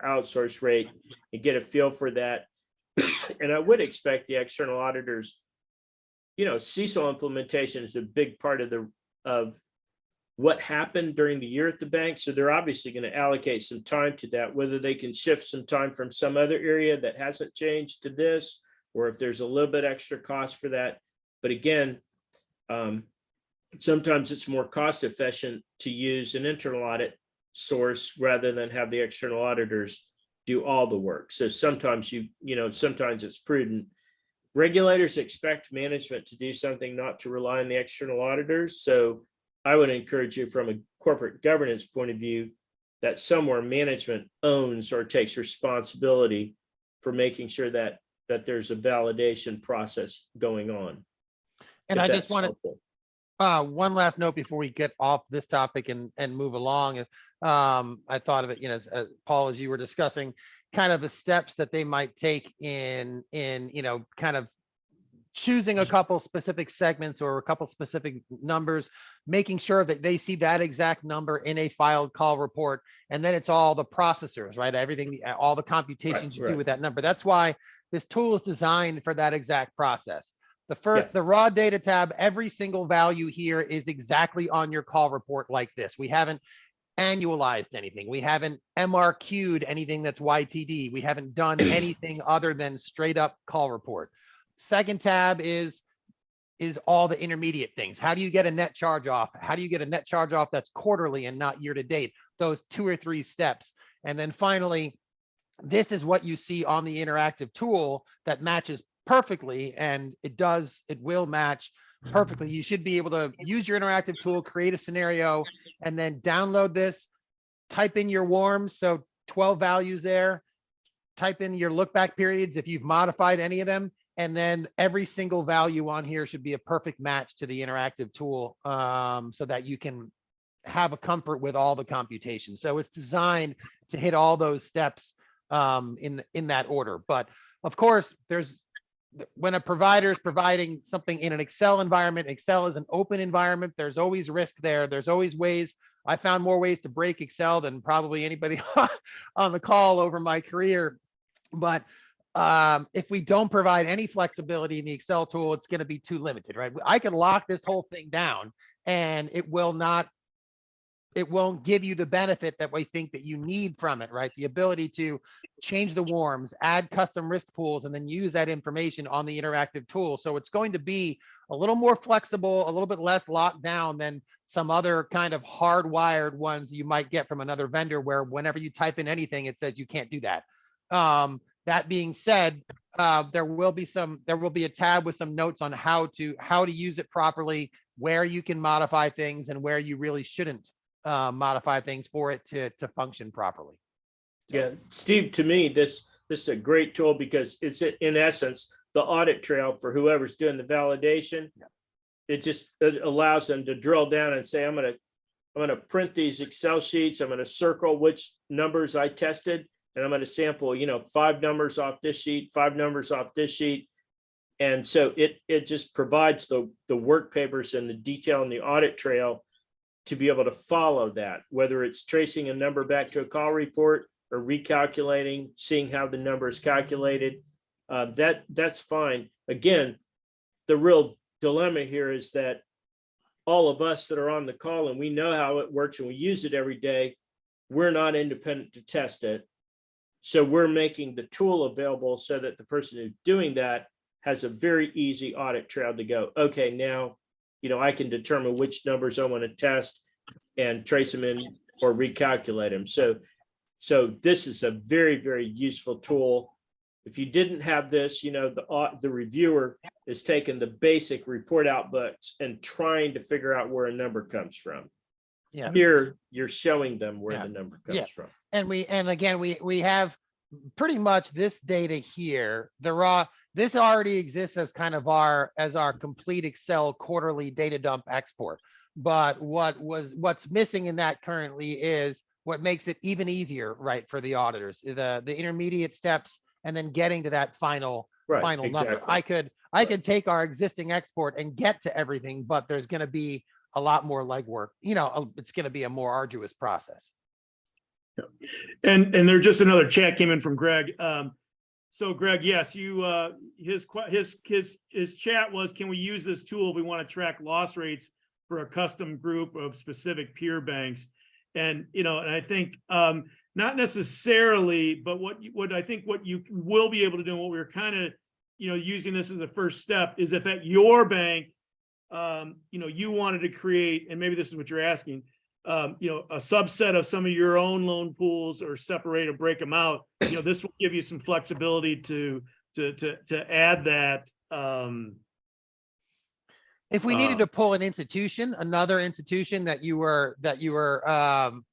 outsource rate and get a feel for that. And I would expect the external auditors, CECL implementation is a big part of what happened during the year at the bank. So they're obviously going to allocate some time to that, whether they can shift some time from some other area that hasn't changed to this, or if there's a little bit extra cost for that. But again, sometimes it's more cost efficient to use an internal audit source rather than have the external auditors do all the work. So sometimes sometimes it's prudent. Regulators expect management to do something, not to rely on the external auditors. So I would encourage you from a corporate governance point of view that somewhere management owns or takes responsibility for making sure that there's a validation process going on. And I just wanted helpful. one last note before we get off this topic and move along. I thought of it, as Paul, as you were discussing, kind of the steps that they might take in kind of choosing a couple specific segments or a couple specific numbers, making sure that they see that exact number in a filed call report, and then it's all the processors, right? Everything, all the computations you do with that number. That's why this tool is designed for that exact process. The raw data tab, every single value here is exactly on your call report like this. We haven't annualized anything. We haven't MRQ'd anything that's YTD. We haven't done anything other than straight up call report. Second tab is all the intermediate things. How do you get a net charge off? How do you get a net charge off that's quarterly and not year to date? Those 2 or 3 steps. And then finally, this is what you see on the interactive tool that matches perfectly, and it will match perfectly. You should be able to use your interactive tool, create a scenario, and then download this, type in your warms, so 12 values there, type in your look back periods if you've modified any of them, and then every single value on here should be a perfect match to the interactive tool, so that you can have a comfort with all the computations. So it's designed to hit all those steps in that order. But of course, when a provider is providing something in an Excel environment, Excel is an open environment. There's always risk there. There's always ways. I found more ways to break Excel than probably anybody on the call over my career. But if we don't provide any flexibility in the Excel tool, it's going to be too limited, right? I can lock this whole thing down and it won't give you the benefit that we think that you need from it, right? The ability to change the warms, add custom risk pools, and then use that information on the interactive tool. So it's going to be a little more flexible, a little bit less locked down than some other kind of hardwired ones you might get from another vendor, where whenever you type in anything, it says you can't do that. That being said, there will be a tab with some notes on how to use it properly, where you can modify things and where you really shouldn't modify things for it to function properly. Yeah, Steve, to me, this is a great tool because it's in essence the audit trail for whoever's doing the validation. It allows them to drill down and say, I'm gonna print these Excel sheets. I'm gonna circle which numbers I tested, and I'm gonna sample 5 numbers off this sheet, 5 numbers off this sheet. And so it just provides the work papers and the detail in the audit trail to be able to follow that, whether it's tracing a number back to a call report or recalculating, seeing how the number is calculated. That's fine. Again, the real dilemma here is that all of us that are on the call and we know how it works and we use it every day, we're not independent to test it. So we're making the tool available so that the person who's doing that has a very easy audit trail to go, okay, now, I can determine which numbers I want to test and trace them in or recalculate them. So this is a very, very useful tool. If you didn't have this, the reviewer is taking the basic report outputs and trying to figure out where a number comes from. Yeah. Here, you're showing them where the number comes from. And again, we have pretty much this data here. This already exists as kind of our complete Excel quarterly data dump export. But what's missing in that currently is what makes it even easier, right, for the auditors, the intermediate steps, and then getting to that final number. I could take our existing export and get to everything, but there's going to be a lot more legwork. It's going to be a more arduous process. And there's just another chat came in from Greg. So Greg, yes, his chat was, can we use this tool if we want to track loss rates for a custom group of specific peer banks? And, and I think, not necessarily, but what I think what you will be able to do, and what we were kind of, using this as a first step, is if at your bank, you wanted to create, and maybe this is what you're asking, a subset of some of your own loan pools, or separate or break them out, this will give you some flexibility to add that. If we needed to pull an institution, another institution that you were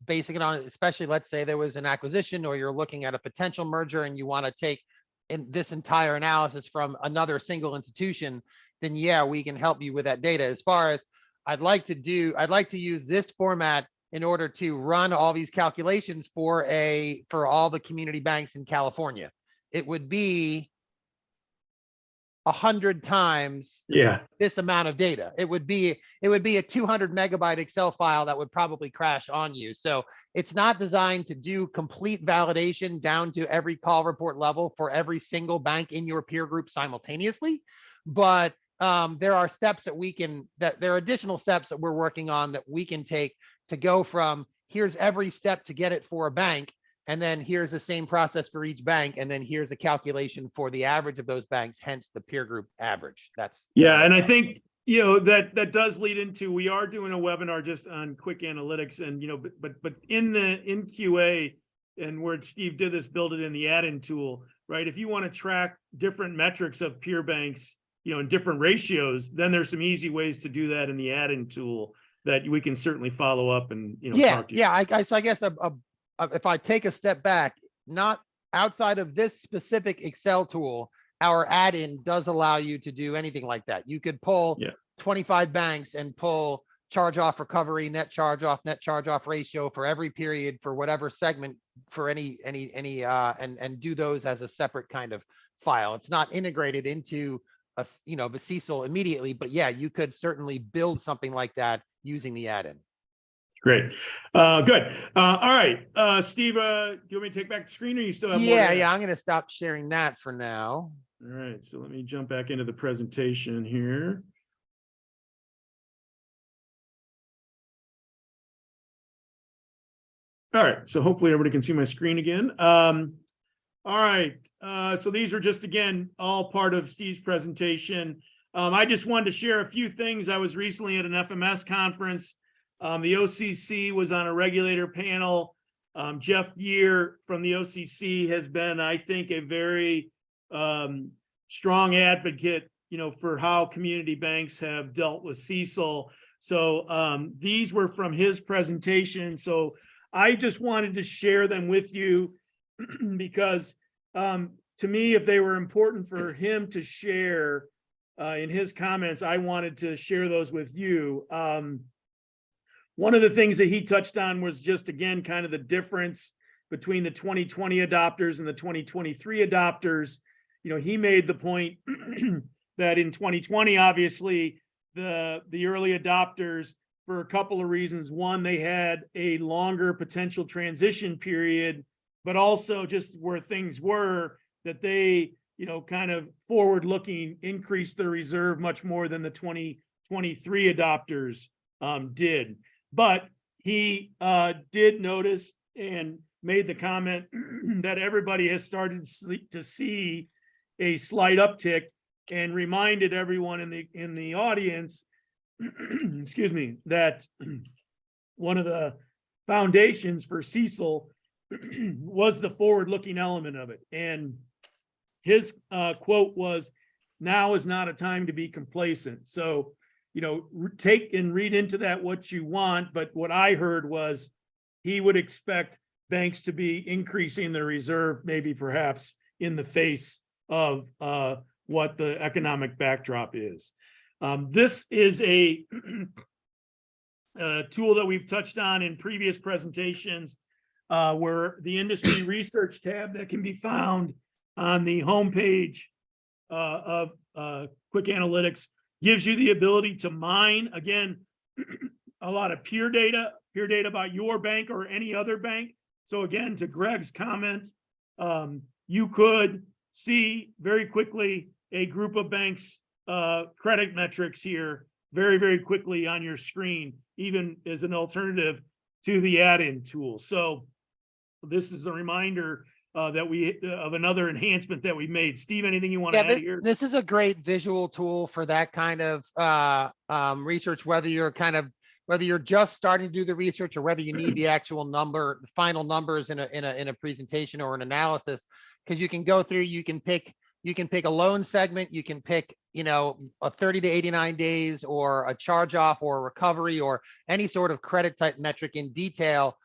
basing it on, especially let's say there was an acquisition, or you're looking at a potential merger and you want to take in this entire analysis from another single institution, then yeah, we can help you with that data. As far as I'd like to use this format in order to run all these calculations for all the community banks in California. It would be 100 times this amount of data. It would be a 200 megabyte Excel file that would probably crash on you. So it's not designed to do complete validation down to every call report level for every single bank in your peer group simultaneously. But there are steps there are additional steps that we're working on that we can take to go from here's every step to get it for a bank, and then here's the same process for each bank, and then here's a calculation for the average of those banks, hence the peer group average. And I think that does lead into, we are doing a webinar just on QwickAnalytics, and but in QA, and where Steve did this, build it in the add-in tool, right? If you want to track different metrics of peer banks, in different ratios, then there's some easy ways to do that in the add-in tool that we can certainly follow up and talk to you. So I guess if I take a step back, not outside of this specific Excel tool, our add-in does allow you to do anything like that. You could pull 25 banks and pull charge-off recovery, net charge-off ratio for every period for whatever segment for any and do those as a separate kind of file. It's not integrated into the CECL immediately, but yeah, you could certainly build something like that using the add-in. Great. Good. All right. Steve, do you want me to take back the screen, or you still have more? Yeah, I'm going to stop sharing that for now. All right. So let me jump back into the presentation here. All right. So hopefully everybody can see my screen again. All right. So these are just, again, all part of Steve's presentation. I just wanted to share a few things. I was recently at an FMS conference. The OCC was on a regulator panel. Jeff Year from the OCC has been, I think, a very strong advocate, for how community banks have dealt with CECL. So these were from his presentation. So I just wanted to share them with you because to me, if they were important for him to share in his comments, I wanted to share those with you. One of the things that he touched on was just, again, kind of the difference between the 2020 adopters and the 2023 adopters. He made the point that in 2020, obviously, the early adopters, for a couple of reasons. One, they had a longer potential transition period, but also just where things were, that they, kind of forward-looking, increased their reserve much more than the 2023 adopters did. But he did notice and made the comment that everybody has started to see a slight uptick, and reminded everyone in the audience, excuse me, that one of the foundations for CECL was the forward-looking element of it. And his quote was, "Now is not a time to be complacent." So, take and read into that what you want, but what I heard was he would expect banks to be increasing their reserve, maybe perhaps in the face of what the economic backdrop is. This is a tool that we've touched on in previous presentations, where the industry research tab that can be found on the homepage of QwickAnalytics gives you the ability to mine, again, a lot of peer data about your bank or any other bank. So again, to Greg's comment, you could see very quickly a group of banks' credit metrics here very, very quickly on your screen, even as an alternative to the add-in tool. So this is a reminder of another enhancement that we made. Steve, anything you want to add here? This is a great visual tool for that kind of research, whether you're just starting to do the research or whether you need the actual number, the final numbers in a presentation or an analysis, because you can go through, you can pick a loan segment, you can pick, a 30 to 89 days or a charge off or a recovery or any sort of credit type metric in detail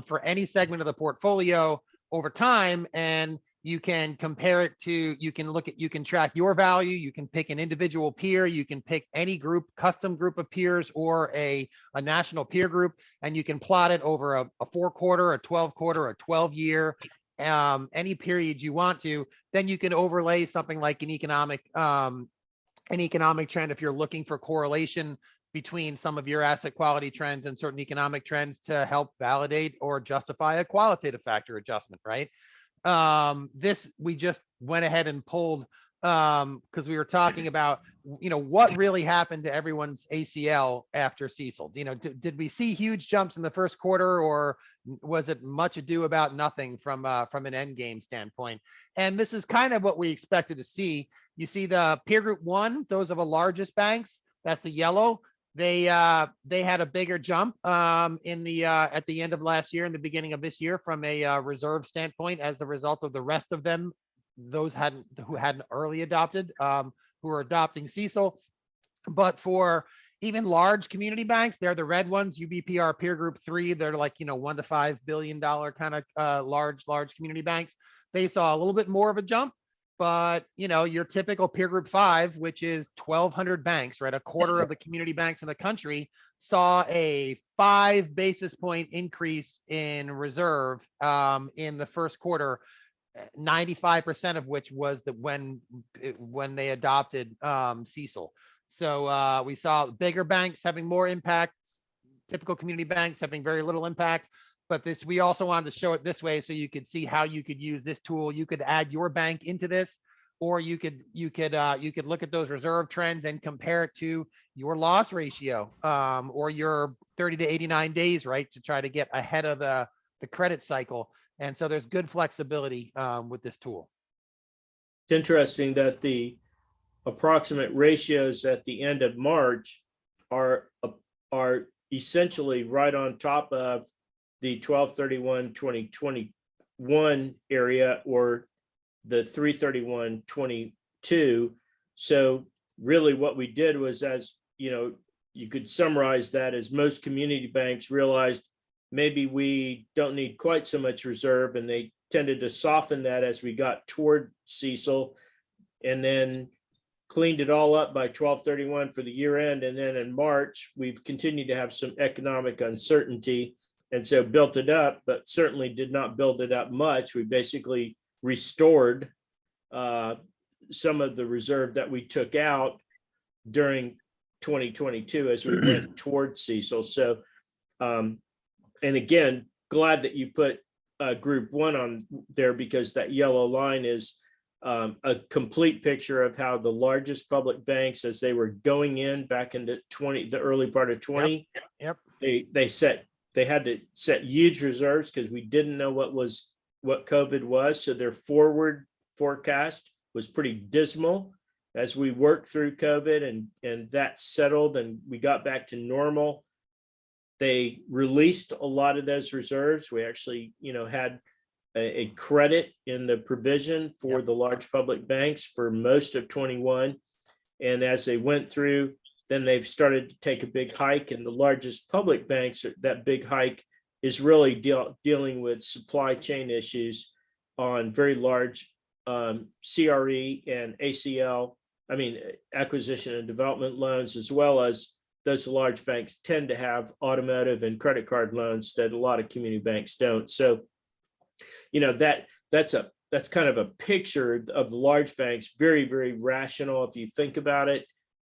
for any segment of the portfolio over time. And you can compare it to, you can track your value, you can pick an individual peer, you can pick any group, custom group of peers or a national peer group, and you can plot it over a 4-quarter, a 12-quarter, a 12-year, any period you want to. Then you can overlay something like an economic trend if you're looking for correlation between some of your asset quality trends and certain economic trends to help validate or justify a qualitative factor adjustment, right? This we just went ahead and pulled because we were talking about, what really happened to everyone's ACL after CECL. Did we see huge jumps in the first quarter, or was it much ado about nothing from an end game standpoint? And this is kind of what we expected to see. You see the peer group 1, those are the largest banks. That's the yellow. They had a bigger jump at the end of last year and the beginning of this year from a reserve standpoint as a result of the rest of them, those who hadn't early adopted, who are adopting CECL. But for even large community banks, they're the red ones, UBPR peer group 3, they're like, $1 to $5 billion kind of large community banks. They saw a little bit more of a jump. But, your typical peer group 5, which is 1,200 banks, right? A quarter of the community banks in the country saw a 5 basis point increase in reserve in the first quarter, 95% of which was when they adopted CECL. So we saw bigger banks having more impacts, typical community banks having very little impact. But we also wanted to show it this way so you could see how you could use this tool. You could add your bank into this, or you could look at those reserve trends and compare it to your loss ratio or your 30 to 89 days, right, to try to get ahead of the credit cycle. And so there's good flexibility with this tool. It's interesting that the approximate ratios at the end of March are essentially right on top of the 12/31/2021 area or the 3/31/22. So really what we did was, as you could summarize that as most community banks realized maybe we don't need quite so much reserve, and they tended to soften that as we got toward CECL, and then cleaned it all up by 12/31 for the year end. And then in March, we've continued to have some economic uncertainty. And so built it up, but certainly did not build it up much. We basically restored some of the reserve that we took out during 2022 as we went towards CECL. So, and again, glad that you put group 1 on there, because that yellow line is a complete picture of how the largest public banks, as they were going in back into the early part of 20, Yep. They had to set huge reserves because we didn't know what COVID was. So their forward forecast was pretty dismal. As we worked through COVID and that settled and we got back to normal, they released a lot of those reserves. We actually, had a credit in the provision for the large public banks for most of 21. And as they went through, then they've started to take a big hike, and the largest public banks, that big hike is really dealing with supply chain issues on very large CRE and ACL, acquisition and development loans, as well as those large banks tend to have automotive and credit card loans that a lot of community banks don't. So, that's kind of a picture of the large banks, very, very rational if you think about it,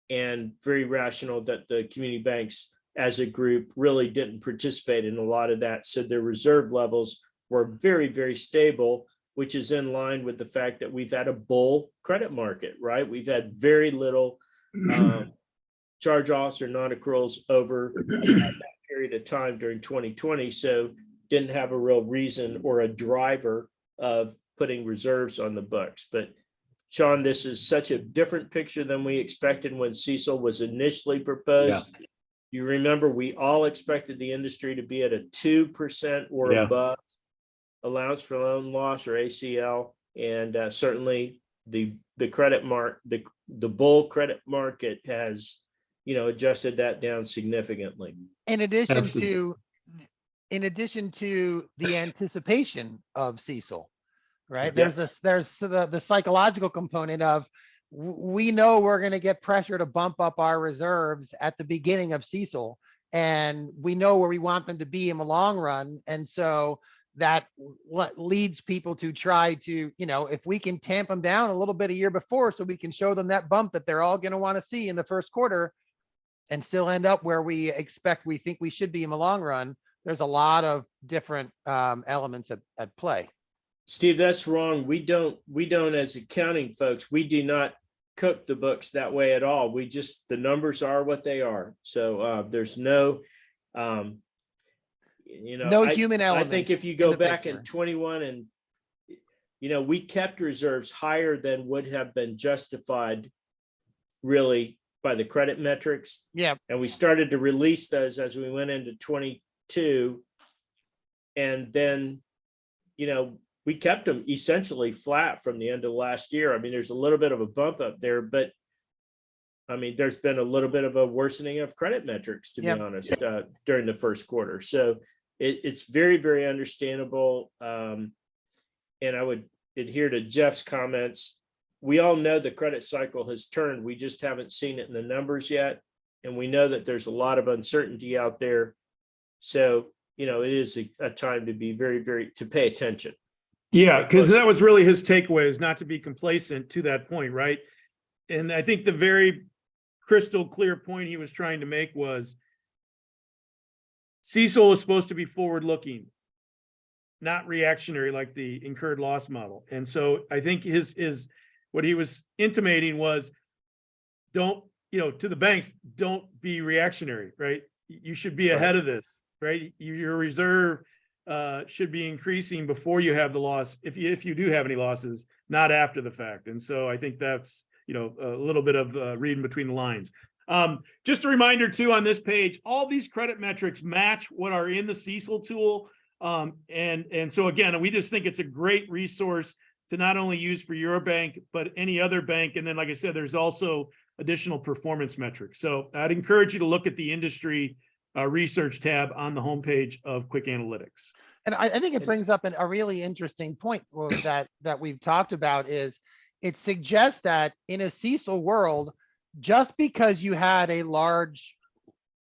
and very rational that the community banks as a group really didn't participate in a lot of that. So their reserve levels were very, very stable. which is in line with the fact that we've had a bull credit market, right? We've had very little charge-offs or non-accruals over that period of time during 2020. So didn't have a real reason or a driver of putting reserves on the books. But Sean, this is such a different picture than we expected when CECL was initially proposed. You remember we all expected the industry to be at a 2% or above allowance for loan loss or ACL, and certainly the bull credit market has adjusted that down significantly. In addition to the anticipation of CECL, right? There's the psychological component of we know we're going to get pressure to bump up our reserves at the beginning of CECL, and we know where we want them to be in the long run. And so that leads people to try to, if we can tamp them down a little bit a year before, so we can show them that bump that they're all going to want to see in the first quarter and still end up where we think we should be in the long run. There's a lot of different elements at play. Steve, that's wrong. We don't as accounting folks, we do not cook the books that way at all. The numbers are what they are. So there's no, no human element. I think if you go back in 21 and, we kept reserves higher than would have been justified really by the credit metrics. Yeah. And we started to release those as we went into 22. And then, we kept them essentially flat from the end of last year. I mean, there's a little bit of a bump up there, but I mean, there's been a little bit of a worsening of credit metrics, to be honest, during the first quarter. So it's very, very understandable. And I would adhere to Jeff's comments. We all know the credit cycle has turned. We just haven't seen it in the numbers yet. And we know that there's a lot of uncertainty out there. So, it is a time to be to pay attention. Yeah, because that was really his takeaway, is not to be complacent to that point, right? And I think the very crystal clear point he was trying to make was CECL is supposed to be forward-looking, not reactionary like the incurred loss model. And so I think what he was intimating was, to the banks, don't be reactionary, right? You should be ahead of this, right? Your reserve should be increasing before you have the loss, if you do have any losses, not after the fact. And so I think that's a little bit of reading between the lines. Just a reminder too, on this page, all these credit metrics match what are in the CECL tool. And so again, we just think it's a great resource to not only use for your bank, but any other bank. And then, like I said, there's also additional performance metrics. So I'd encourage you to look at the industry research tab on the homepage of QwickAnalytics. And I think it brings up a really interesting point that we've talked about, is it suggests that in a CECL world, just because you had a large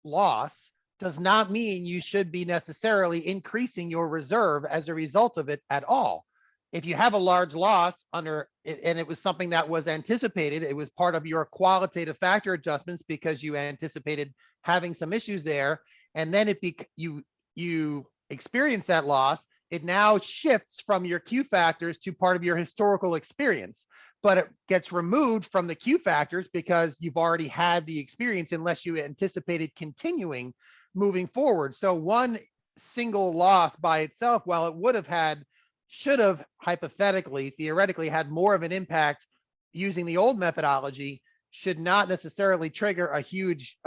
loss does not mean you should be necessarily increasing your reserve as a result of it at all. If you have a large loss and it was something that was anticipated, it was part of your qualitative factor adjustments because you anticipated having some issues there, and then you experience that loss, it now shifts from your Q factors to part of your historical experience, but it gets removed from the Q factors because you've already had the experience, unless you anticipated continuing moving forward. So one single loss by itself, while it should have hypothetically, theoretically had more of an impact using the old methodology, should not necessarily trigger a huge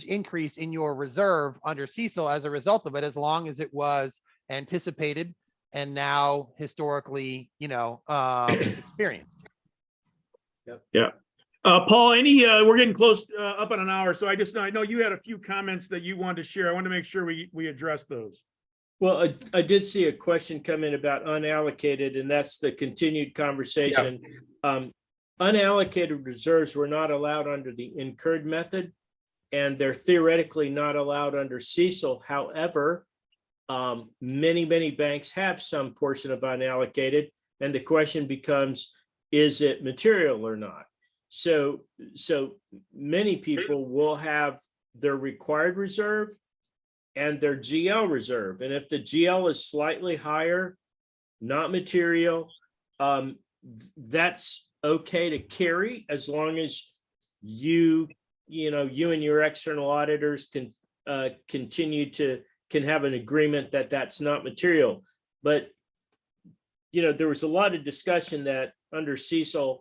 increase in your reserve under CECL as a result of it, as long as it was anticipated and now historically, experienced. Yeah. Paul, we're getting close up on an hour. So I know you had a few comments that you wanted to share. I want to make sure we address those. Well, I did see a question come in about unallocated, and that's the continued conversation. Unallocated reserves were not allowed under the incurred method, and they're theoretically not allowed under CECL. However, many banks have some portion of unallocated, and the question becomes, is it material or not? So many people will have their required reserve and their GL reserve. And if the GL is slightly higher, not material, that's okay to carry as long as you and your external auditors can can have an agreement that that's not material. But there was a lot of discussion that under CECL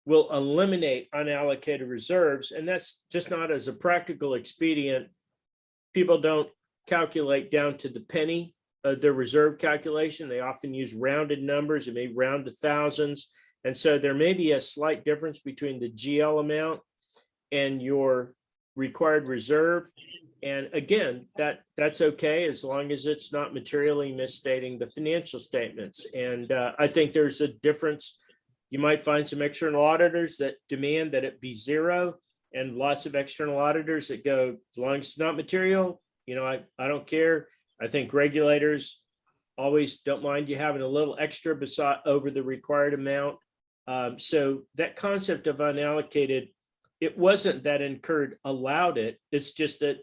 will eliminate unallocated reserves, and that's just not as a practical expedient. People don't calculate down to the penny their reserve calculation. They often use rounded numbers. It may round to thousands. And so there may be a slight difference between the GL amount and your required reserve. And again, that's okay as long as it's not materially misstating the financial statements. And I think there's a difference. You might find some external auditors that demand that it be zero, and lots of external auditors that go, as long as it's not material, I don't care. I think regulators always don't mind you having a little extra beside over the required amount. So that concept of unallocated, it wasn't that incurred allowed it. It's just that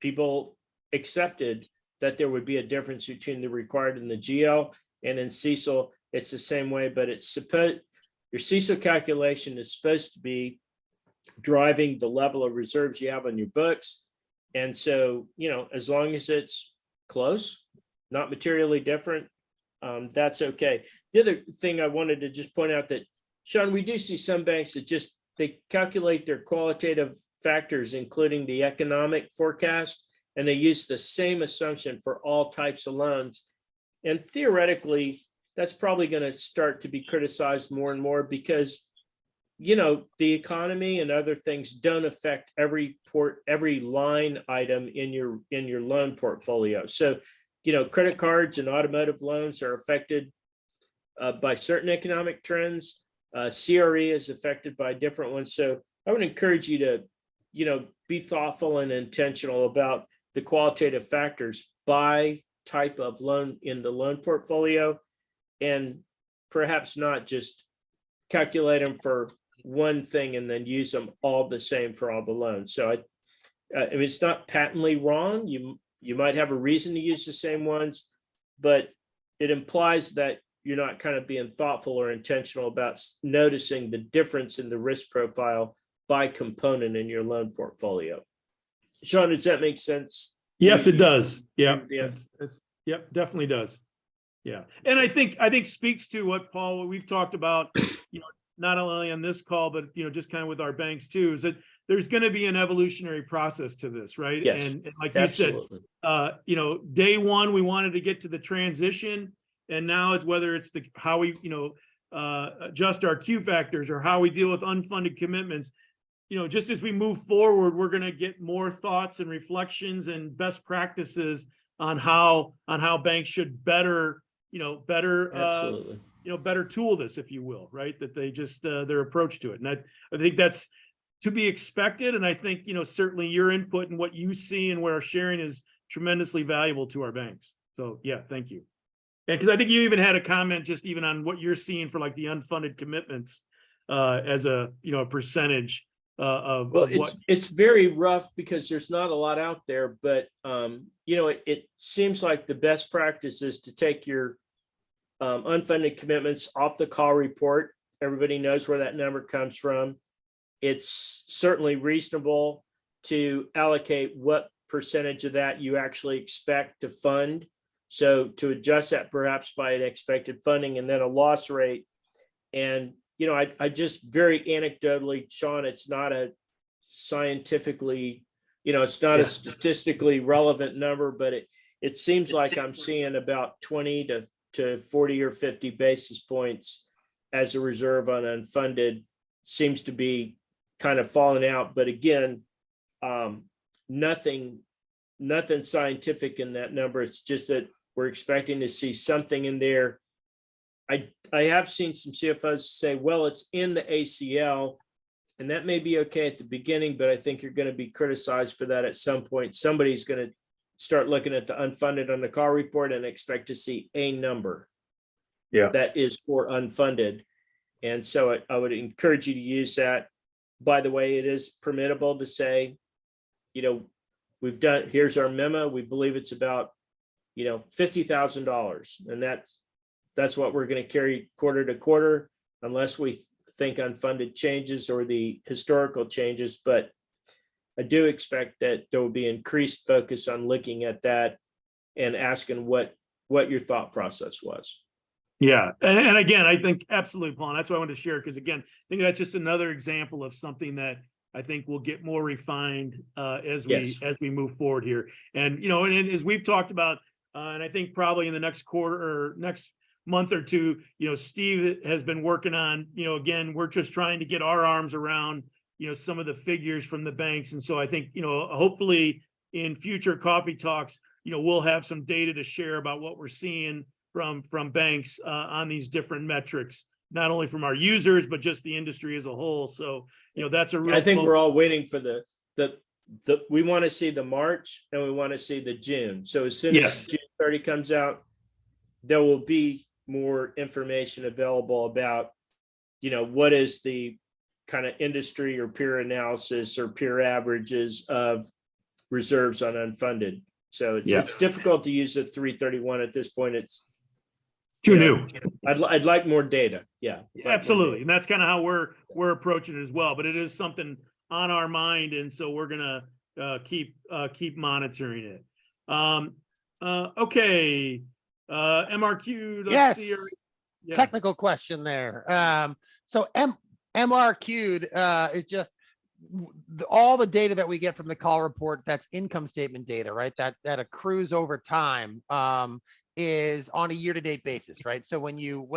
people accepted that there would be a difference between the required and the GL. And in CECL, it's the same way, but it's supposed, your CECL calculation is supposed to be driving the level of reserves you have on your books. And so, as long as it's close, not materially different, that's okay. The other thing I wanted to just point out that, Sean, we do see some banks that they calculate their qualitative factors, including the economic forecast, and they use the same assumption for all types of loans. And theoretically, that's probably going to start to be criticized more and more because, the economy and other things don't affect every line item in your loan portfolio. So, credit cards and automotive loans are affected by certain economic trends. CRE is affected by different ones. So I would encourage you to, be thoughtful and intentional about the qualitative factors by type of loan in the loan portfolio, and perhaps not just calculate them for one thing and then use them all the same for all the loans. So I mean, it's not patently wrong. You might have a reason to use the same ones, but it implies that you're not kind of being thoughtful or intentional about noticing the difference in the risk profile by component in your loan portfolio. Sean, does that make sense? Yes, it does. Yeah. Yeah. Yep, definitely does. Yeah. And I think speaks to what we've talked about, not only on this call, but, just kind of with our banks too, is that there's going to be an evolutionary process to this, right? Yes, and like absolutely. you said, day one, we wanted to get to the transition, and now it's whether it's how we, adjust our Q factors or how we deal with unfunded commitments. Just as we move forward, we're going to get more thoughts and reflections and best practices on how banks should better Absolutely. better tool this, if you will, right? That they just their approach to it. And I think that's to be expected. And I think, certainly your input and what you see and where our sharing is tremendously valuable to our banks. So yeah, thank you. And because I think you even had a comment just even on what you're seeing for like the unfunded commitments as a percentage of Well, what it's very rough because there's not a lot out there, but it seems like the best practice is to take your unfunded commitments off the call report. Everybody knows where that number comes from. It's certainly reasonable to allocate what percentage of that you actually expect to fund. So to adjust that perhaps by an expected funding and then a loss rate. And, I just very anecdotally, Sean, it's not a scientifically, it's not a statistically relevant number, but it seems like I'm seeing about 20 to 40 or 50 basis points as a reserve on unfunded seems to be kind of falling out. But again, nothing scientific in that number. It's just that we're expecting to see something in there. I have seen some CFOs say, well, it's in the ACL, and that may be okay at the beginning, but I think you're going to be criticized for that at some point. Somebody's going to start looking at the unfunded on the call report and expect to see a number that is for unfunded. And so I would encourage you to use that. By the way, it is permissible to say, here's our memo. We believe it's about, $50,000, and that's what we're going to carry quarter to quarter, unless we think unfunded changes or the historical changes. But I do expect that there will be increased focus on looking at that and asking what your thought process was. Yeah. And again, I think absolutely, Paul, and that's why I wanted to share, because again, I think that's just another example of something that I think will get more refined as Yes. we move forward here. And, you know, and as we've talked about, and I think probably in the next quarter or next month or two, you know, Steve has been working on, you know, again, we're just trying to get our arms around, you know, some of the figures from the banks. And so I think, you know, hopefully in future coffee talks, you know, we'll have some data to share about what we're seeing from banks on these different metrics, not only from our users, but just the industry as a whole. So, you know, that's a real. I think we're all waiting for we want to see the March and we want to see the June. So as soon as June 30 comes out, there will be more information available about, you know, what is the kind of industry or peer analysis or peer averages of reserves on unfunded. So it's difficult to use the 331 at this point. It's too new. I'd like more data. Yeah, absolutely. And that's kind of how we're approaching it as well. But it is something on our mind, and so we're gonna keep monitoring it. Okay. MRQ. Yes. See. Yeah. Technical question there. So MRQ'd is just all the data that we get from the call report. That's income statement data, right? That accrues over time. Is on a year-to-date basis, right? So when you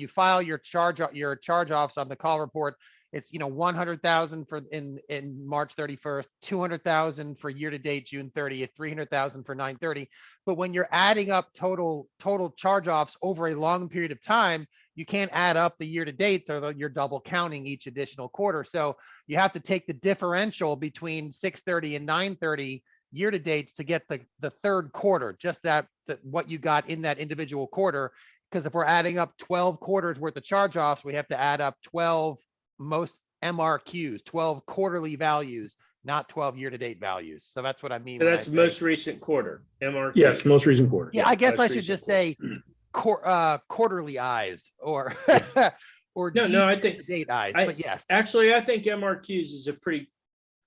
file your charge-offs on the call report, it's, you know, 100,000 for in March 31st, 200,000 for year-to-date June 30th, 300,000 for 9/30. But when you're adding up total charge-offs over a long period of time, you can't add up the year-to-dates, or you're double counting each additional quarter. So you have to take the differential between 6/30 and 9/30 year-to-dates to get the third quarter, just that what you got in that individual quarter. Because if we're adding up 12 quarters worth of charge-offs, we have to add up 12 most MRQs, 12 quarterly values, not 12 year-to-date values. So that's what I mean. So that's most recent quarter, MRQ. Yes, most recent quarter. Yeah, I guess I should just say quarterlyized or or no, I think date-ized, but yes. Actually, I think MRQs is a pretty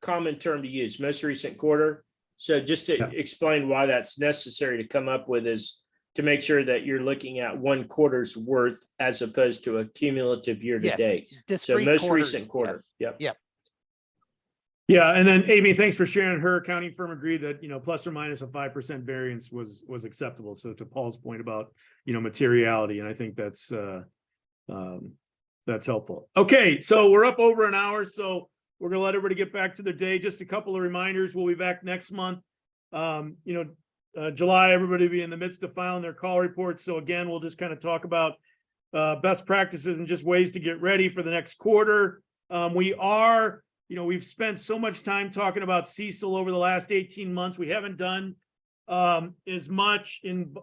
common term to use, most recent quarter. So just to explain why that's necessary to come up with is to make sure that you're looking at one quarter's worth as opposed to a cumulative year to date. So most recent quarter. Yes. Yep. Yeah, and then Amy, thanks for sharing. Her accounting firm agreed that, you know, plus or minus a 5% variance was acceptable. So to Paul's point about, you know, materiality, and I think that's helpful. Okay, so we're up over an hour, so we're gonna let everybody get back to their day. Just a couple of reminders. We'll be back next month. July, everybody will be in the midst of filing their call reports. So again, we'll just kind of talk about best practices and just ways to get ready for the next quarter. We've spent so much time talking about CECL over the last 18 months. We haven't done as much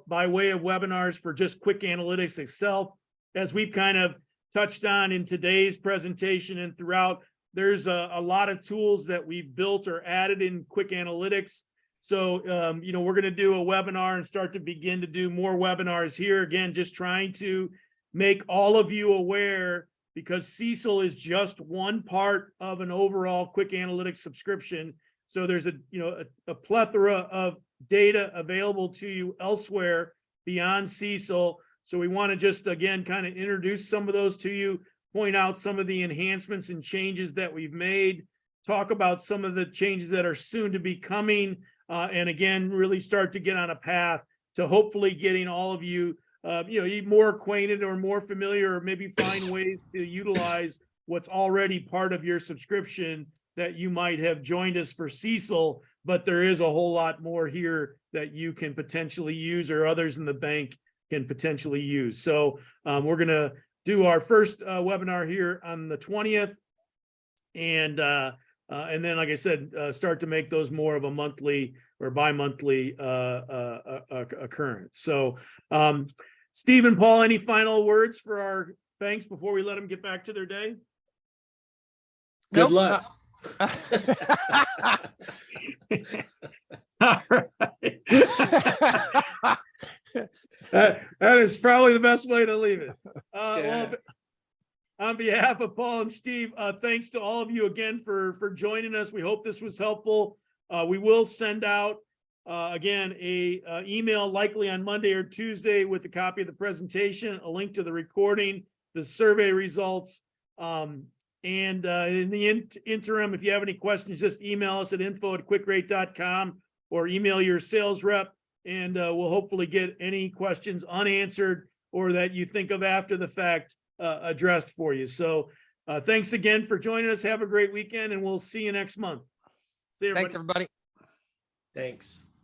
by way of webinars for just QwickAnalytics itself, as we've kind of touched on in today's presentation and throughout. There's a lot of tools that we've built or added in QwickAnalytics. So, we're going to do a webinar and start to begin to do more webinars here. Again, just trying to make all of you aware, because CECL is just one part of an overall QwickAnalytics subscription. So there's a plethora of data available to you elsewhere beyond CECL. So we want to just, again, kind of introduce some of those to you, point out some of the enhancements and changes that we've made, talk about some of the changes that are soon to be coming, and again, really start to get on a path to hopefully getting all of you, more acquainted or more familiar, or maybe find ways to utilize what's already part of your subscription that you might have joined us for CECL, but there is a whole lot more here that you can potentially use, or others in the bank can potentially use. So we're going to do our first webinar here on the 20th. And then, like I said, start to make those more of a monthly or bi-monthly occurrence. So Steve and Paul, any final words for our banks before we let them get back to their day? Good luck. All right. That is probably the best way to leave it. Yeah. Well, on behalf of Paul and Steve, thanks to all of you again for joining us. We hope this was helpful. We will send out again a email likely on Monday or Tuesday with a copy of the presentation, a link to the recording, the survey results. And in the interim, if you have any questions, just email us at info@quickrate.com or email your sales rep, and we'll hopefully get any questions unanswered or that you think of after the fact addressed for you. So thanks again for joining us. Have a great weekend, and we'll see you next month. See you, everybody. Thanks, everybody. Thanks.